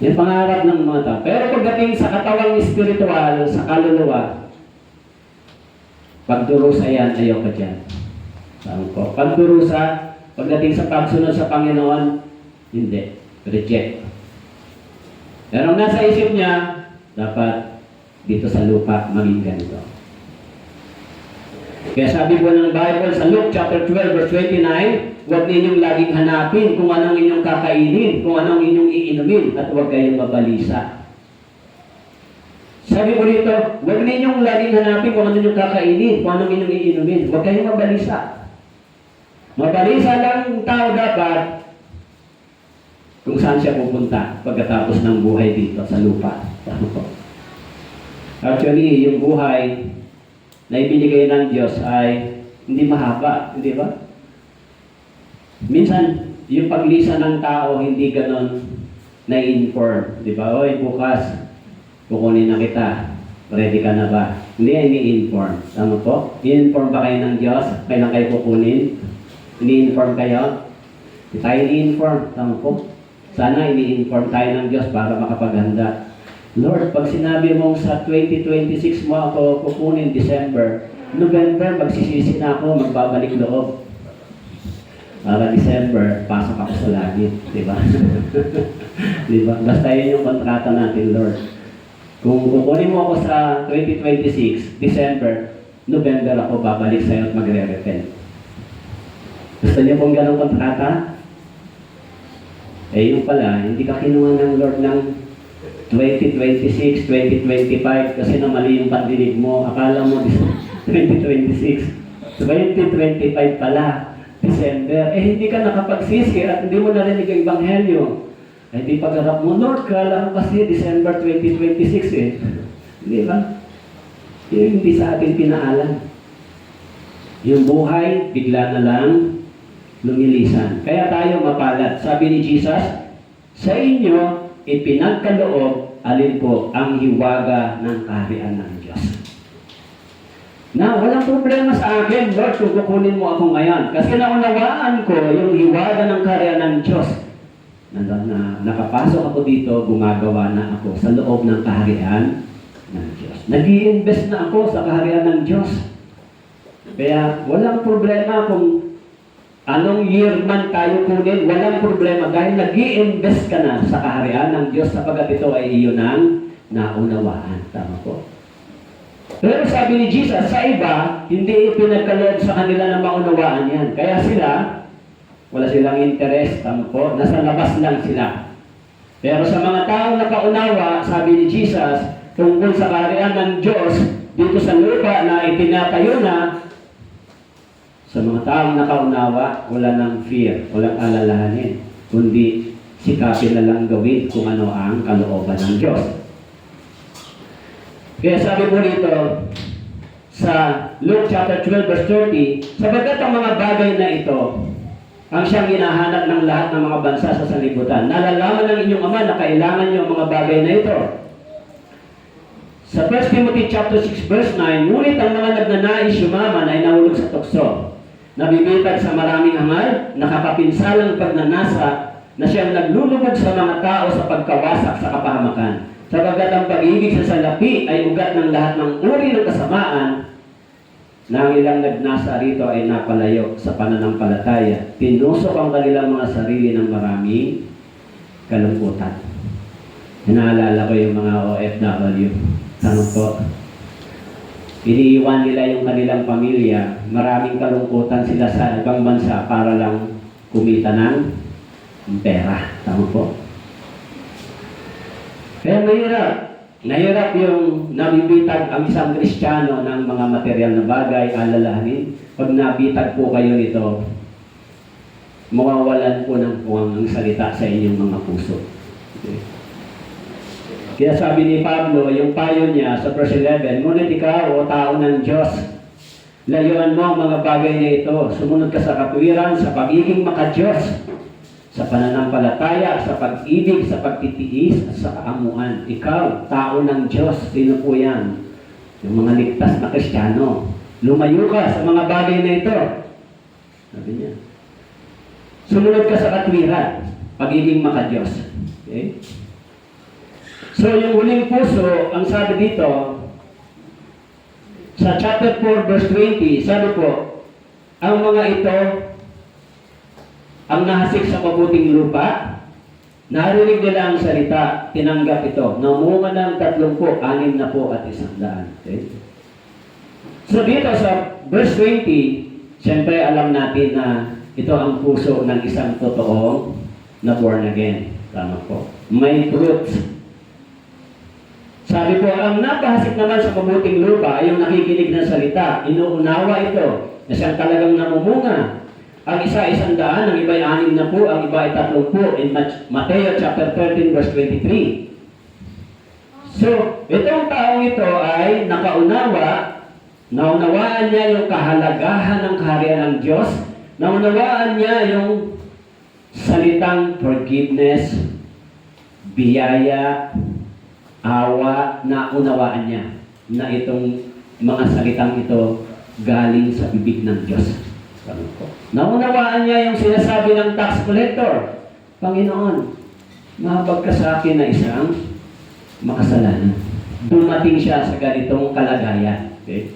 Yan pangarap ng mga tao. Pero pagdating sa katawang espiritual, sa kaluluwa, pagdurusa yan, ayaw ka dyan. Tama po? Pagdurusa, pagdating sa pagsunod sa Panginoon, hindi. Reject. Pero ang nasa isip niya, dapat dito sa lupa maging ganito. Kaya sabi po ng Bible sa Luke chapter 12 verse 29, huwag ninyong laging hanapin kung anong inyong kakainin, kung anong inyong iinumin, at huwag kayong mabalisa. Sabi ko rito, huwag ninyong laging hanapin kung anong inyong kakainin, kung anong inyong iinumin, huwag kayong mabalisa. Mabalisa lang ang tao dapat kung saan siya pupunta pagkatapos ng buhay dito sa lupa. Actually, yung buhay na ibinigay ng Diyos ay hindi mahaba, hindi ba? Minsan, yung paglisa ng tao hindi ganon na-inform. Di ba? Oy, bukas, kukunin na kita. Ready ka na ba? Hindi, ini-inform. Tama po? I-inform ba kayo ng Diyos? Kailan kayo kukunin? Ini-inform kayo? Hindi tayo ini-inform. Tama po? Sana ini-inform tayo ng Diyos para makapaghanda. Lord, pag sinabi mong sa 2026 mo ako kukunin December, November, magsisisi na ako, magbabalik loob. Para December, pasok ako sa langit. Diba? Diba? Basta yun yung kontrata natin, Lord. Kung kukunin mo ako sa 2026, December, November ako babalik sa'yo at magre-repent. Gusto niyo pong ganong kontrata? Eh yung pala, hindi ka kinuha ng Lord ng 2026, 2025 kasi na mali yung pandinig mo. Akala mo 2026, 2025 pala, December. Eh hindi ka nakapagsisi at hindi mo narinig ang Ebanghelyo. Eh di pagharap mo, Lord, kala mo kasi December 2026 eh. Di ba? Yung hindi sa atin pinaalam. Yung buhay, bigla na lang lumilisan. Kaya tayo mapalad. Sabi ni Jesus, sa inyo, ipinagkaloob, alin po ang hiwaga ng kaharian ng Diyos. Na walang problema sa akin, Lord, kung kukunin mo ako ngayon. Kasi naunawaan ko yung hiwaga ng kaharian ng Diyos. Na nakapasok ako dito, gumagawa na ako sa loob ng kaharian ng Diyos. Nag-i-invest na ako sa kaharian ng Diyos. Kaya walang problema kung Anong year man tayo kunin, walang problema dahil nag-i-invest ka na sa kaharian ng Diyos sapagat ito ay iyon ang naunawaan. Tama po. Pero sabi ni Jesus, sa iba, hindi ipinagkaloob sa kanila na maunawaan yan. Kaya sila, wala silang interest. Tama po. Nasa labas lang sila. Pero sa mga taong nakaunawa, sabi ni Jesus, tungkol sa kaharian ng Diyos, dito sa lupa na itinatayo na, sa mga taong nakaunawa, wala nang fear, walang alalahanin, kundi sikapin na lang gawin kung ano ang kalooban ng Diyos. Kaya sabi po dito, sa Luke chapter 12 verse 30, sabagat ang mga bagay na ito, ang siyang hinahanap ng lahat ng mga bansa sa sanlibutan. Nalalaman ng inyong Ama na kailangan niyo ang mga bagay na ito. Sa 1 Timothy chapter 6 verse 9, ngunit ang mga nagnanais yumaman ay nahulog sa tukso. Nabibitag sa maraming hangal, nakakapinsalang pagnanasa na siyang naglulubog sa mga tao sa pagkawasak sa kapahamakan. Sabagat ang pag-ibig sa salapi ay ugat ng lahat ng uri ng kasamaan na ang ilang nagnasa rito ay napalayo sa pananampalataya. Tinusok ang kanilang mga sarili ng maraming kalungkutan. Naalala ko yung mga OFW. Tanong po, iniiwan nila yung kanilang pamilya, maraming kalungkutan sila sa ibang bansa para lang kumita ng pera. Tama po. Kaya nahirap yung nabibitag ang isang Kristiyano ng mga material na bagay, alalahanin. Pag nabitag po kayo nito, mawawalan po ng puwang ang salita sa inyong mga puso. Okay. Kaya sabi ni Pablo, yung payo niya sa verse 11, ngunit ikaw, o tao ng Diyos, layuan mo ang mga bagay na ito. Sumunod ka sa katwiran, sa pagiging makadiyos, sa pananampalataya, sa pag-ibig, sa pagtitiis, at sa kaamuan. Ikaw, tao ng Diyos, sino po yan? Yung mga ligtas na Kristiyano. Lumayo ka sa mga bagay na ito. Sabi niya. Sumunod ka sa katwiran, pagiging makadiyos. Okay? So, yung huling puso, ang sabi dito, sa chapter 4, verse 20, sabi po, ang mga ito, ang nahasik sa mabuting lupa, narinig nila ang salita, tinanggap ito, namunga ng 30, 60 at 100. Okay? So, dito sa verse 20, siyempre alam natin na ito ang puso ng isang totoong na born again. Tama po. May fruit. Sabi po, ang napahasik naman sa mabuting lupa ay yung nakikinig ng salita. Inuunawa ito na siyang talagang namumunga. Ang isa 100, ang iba ay 60, ang iba ay 30. In Mateo chapter 13 verse 23. So, itong taong ito ay naunawaan niya yung kahalagahan ng kaharian ng Diyos, naunawaan niya yung salitang forgiveness, biyaya, awa, na unawaan niya na itong mga salitang ito galing sa bibig ng Diyos. Naunawaan niya yung sinasabi ng tax collector, Panginoon, mahabag ka sa akin na isang makasalanan. Dumating siya sa ganitong kalagayan. Okay?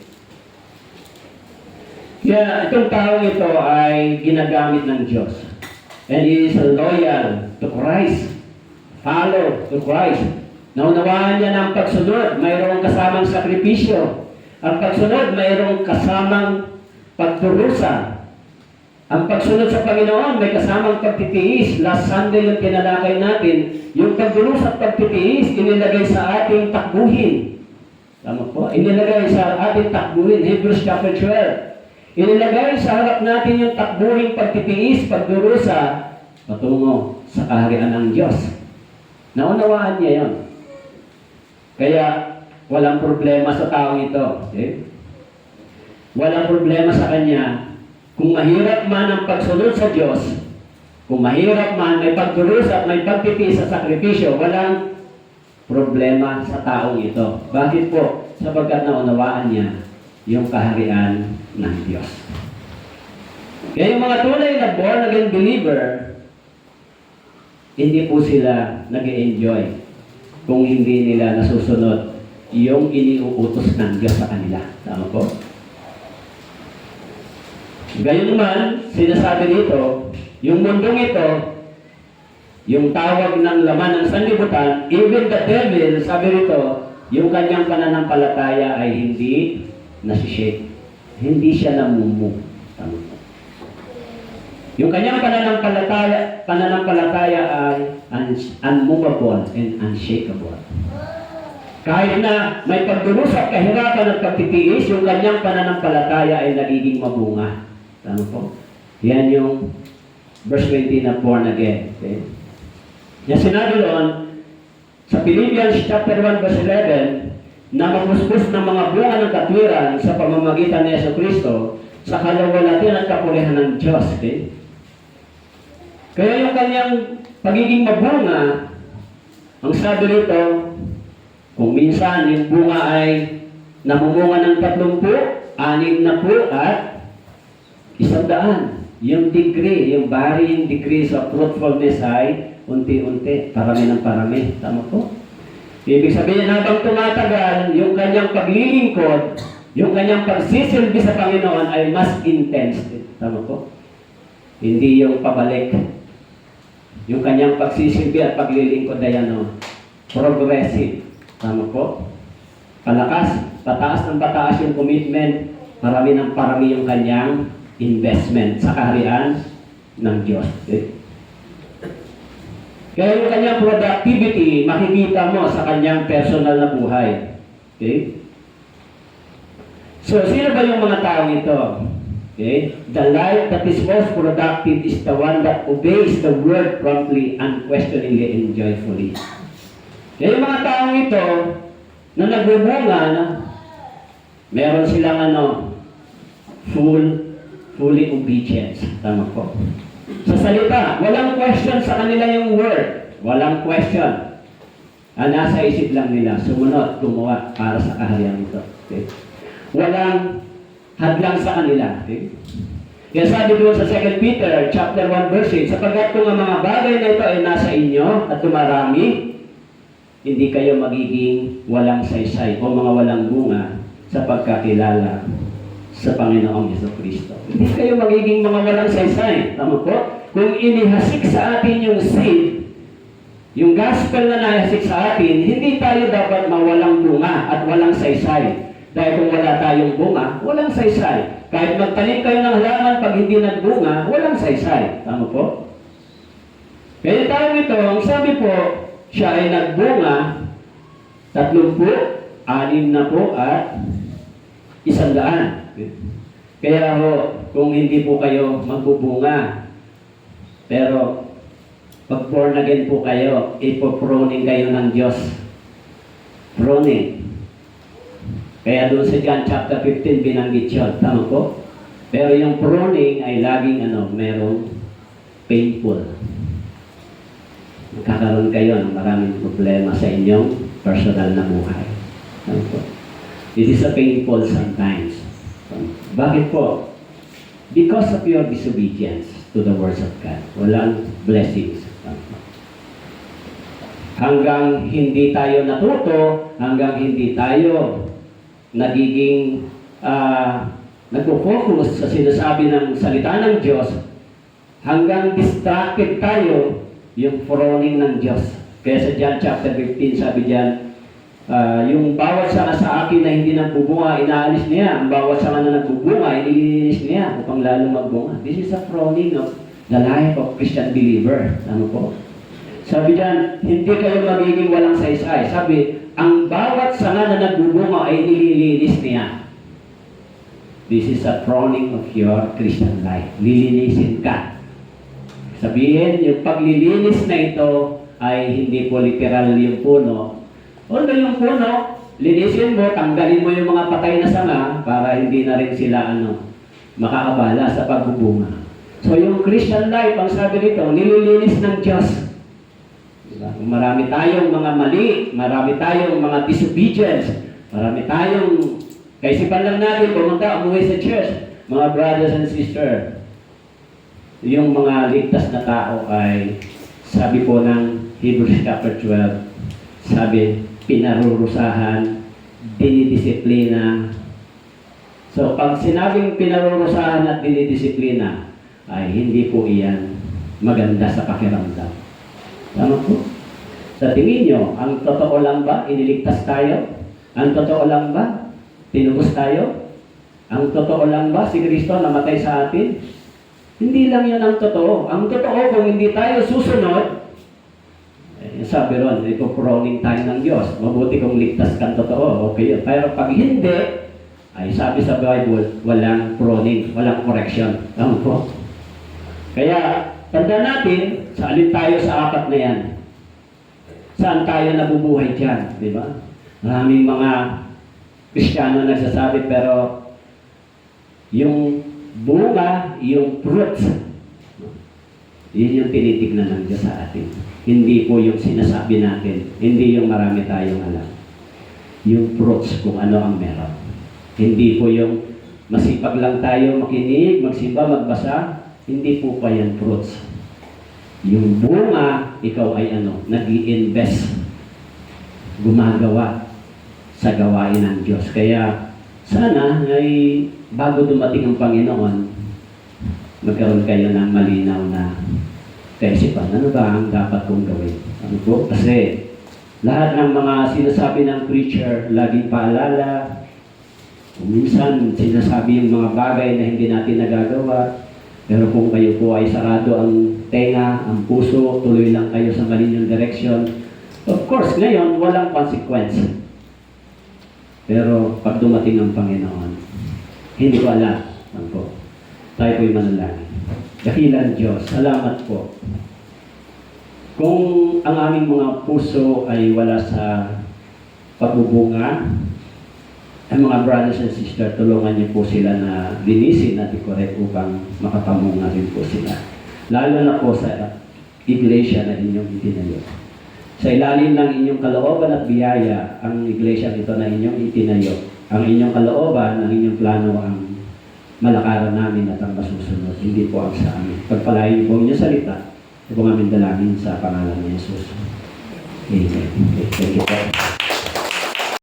Kaya itong taong ito ay ginagamit ng Diyos. And he is loyal to Christ. Follow to Christ. Naunawaan niya ng pagsunod, mayroong kasamang sakripisyo. Ang pagsunod, mayroong kasamang pagturusa. Ang pagsunod sa Panginoon, may kasamang pagtitiis. Last Sunday yung tinalakay natin, yung pagdurusa at pagtitiis, inilagay sa ating takbuhin. Tama po? Inilagay sa ating takbuhin, Hebrews chapter 12. Inilagay sa harap natin yung takbuhin pagtitiis, pagdurusa, patungo sa kaharian ng Diyos. Naunawaan niya yon. Kaya, walang problema sa taong ito. Okay? Walang problema sa kanya. Kung mahirap man ang pagsunod sa Diyos, kung mahirap man may pagdurusa at may pagtitiis sa sakripisyo, walang problema sa taong ito. Bakit po? Sapagkat naunawaan niya yung kaharian ng Diyos. Kaya yung mga tunay na born again believer, hindi po sila nag-enjoy kung hindi nila nasusunod yung iniuutos ng Diyos sa kanila. Tama po? Gayunman, sinasabi dito, yung mundong ito, yung tawag ng laman ng sanlibutan, even the devil, sabi rito, yung kanyang pananampalataya ay hindi nasishake. Hindi siya namumu. Yung kanyang pananampalataya ay unmovable and unshakable. Kahit na may pagdurusa, kahirapan at pagtitiis, yung kanyang pananampalataya ay nagiging mabunga. Tama po? Yan yung verse 20 na born again. Okay? Yan sinabi doon, sa Philippians chapter 1 verse 11, na mapuspos ng mga bunga ng katwiran sa pamamagitan ni Jesucristo sa kalawalatian at kapulihan ng Diyos. Okay? Kaya yung kanyang pagiging mabunga, ang sabi rito, kung minsan yung bunga ay namumunga ng 30, 60 at 100. Yung degree, yung varying degrees of fruitfulness ay unti-unti, parami ng parami. Tama po? Ibig sabihin, habang tumatagal, yung kanyang paglilingkod, yung kanyang pagsisilbi sa Panginoon ay mas intense. Tama po? Hindi yung pabalik. Yung kanyang pagsisilbi at paglilingkod ay progressive. Tama po? Palakas, pataas ng pataas yung commitment, marami ng parami yung kanyang investment sa kaharian ng Diyos. Okay? Kaya yung kanyang productivity, makikita mo sa kanyang personal na buhay. Okay? So, sino ba yung mga taong ito? Okay? The life that is most productive is the one that obeys the word promptly, unquestioningly, and joyfully. Kaya yung mga taong ito, na nagbubunga, meron silang fully obedience. Tama po. Sa salita, walang question sa kanila yung word. Walang question. Nasa isip lang nila, sumunod, gumawa para sa kaharian ito. Okay? Walang hadlang sa kanila. Okay? Kaya sabi doon sa 2 Peter chapter 1 verse 8, sapagkat kung ang mga bagay na ito ay nasa inyo at dumarami, hindi kayo magiging walang saysay o mga walang bunga sa pagkakilala sa Panginoong Jesucristo. Hindi kayo magiging mga walang saysay. Tama po? Kung inihasik sa atin yung seed, yung gospel na nahasik sa atin, hindi tayo dapat mawalang bunga at walang saysay. Dahil kung wala tayong bunga, walang saysay. Kahit magtanim kayo ng halaman, pag hindi nagbunga, walang saysay. Tama po? Kaya tayo ito, ang sabi po, siya ay nagbunga 30, 60 at 100. Kaya kung hindi po kayo magbubunga, pero pag born again po kayo, ipo-pruning kayo ng Diyos. Pruning. Kaya doon sa John chapter 15, binanggit yun. Tama po? Pero yung pruning ay laging merong painful. Magkakaroon kayo ng maraming problema sa inyong personal na buhay. Tama po? It is a painful sometimes. Bakit po? Because of your disobedience to the words of God. Walang blessings. Hanggang hindi tayo natuto, hanggang hindi tayo nagiging nagpo-focus sa sinasabi ng salita ng Diyos, hanggang distracted tayo yung pruning ng Diyos. Kaya sa John chapter 15, sabi diyan, yung bawat sanga sa akin na hindi nagbubunga, inaalis niya. Ang bawat sanga na nagbubunga, inilinis niya upang lalong magbunga. This is a pruning of the life of Christian believer. Ano po? Sabi diyan, hindi kayo magiging walang saysay. Sabi, ang bawat sanga na nagbubunga ay nililinis niya. This is a pruning of your Christian life. Lilinisin ka. Sabihin, yung paglilinis na ito ay hindi po literal yung puno. Although yung puno, linisin mo, tanggalin mo yung mga patay na sanga para hindi na rin sila makakabala sa pagbubunga. So yung Christian life, ang sabi nito, nililinis ng Diyos. Diba? Marami tayong mga mali, marami tayong mga disobedience, marami tayong, kaisipan lang natin, pumunta, umuwi sa church, mga brothers and sisters. Yung mga ligtas na tao ay, sabi po ng Hebrews chapter 12, sabi, pinarurusahan, dinidisiplina, So, pag sinabing pinarurusahan at dinidisiplina, ay hindi po iyan maganda sa pakiramdam. Tama po? Sa tingin nyo, ang totoo lang ba, iniligtas tayo? Ang totoo lang ba, tinubos tayo? Ang totoo lang ba, si Kristo namatay sa atin? Hindi lang yun ang totoo. Ang totoo, kung hindi tayo susunod, sabi ron, ipoproning tayo ng Diyos. Mabuti kung ligtas kang totoo, okay yun. Pero pag hindi, ay sabi sa Bible, walang proning, walang correction. Tama po? Kaya, tanda natin, saalin tayo sa apat na yan. Saan tayo nabubuhay dyan, di ba? Maraming mga Kristiyano nagsasabi, pero yung bunga, yung fruits, yun yung tinitignan ng Diyos sa atin. Hindi po yung sinasabi natin, hindi yung marami tayong alam. Yung fruits, kung ano ang meron. Hindi po yung masipag lang tayo makinig, magsimba, magbasa. Hindi po pa yan fruits. Yung bunga, ikaw ay nag-i-invest, gumagawa sa gawain ng Diyos. Kaya sana ay bago dumating ang Panginoon, magkaroon kayo ng malinaw na kaisipan. Ano ba ang dapat kong gawin? Ano po? Kasi lahat ng mga sinasabi ng preacher, laging paalala. Minsan, sinasabi yung mga bagay na hindi natin nagagawa. Pero kung kayo po ay sarado ang tenga, ang puso, tuloy lang kayo sa malinyong direction. Of course, ngayon, walang consequence. Pero pag dumating ang Panginoon, hindi ko alam. Ano po? Tayo po'y manalangin. Dakilan Diyos, salamat po. Kung ang aming mga puso ay wala sa pagbubunga, ang mga brothers and sisters, tulungan niyo po sila na linisin at i-correct upang makapamunga rin po sila. Lalo na po sa iglesia na inyong itinayo. Sa ilalim ng inyong kalooban at biyaya, ang iglesia ito na inyong itinayo. Ang inyong kalooban, ang inyong plano ang malakaran namin at ang masusunod. Hindi po ang sa amin. Pagpalain po inyong salita, ito po aming dalangin sa pangalan ni Jesus. Amen. Okay. Thank you po.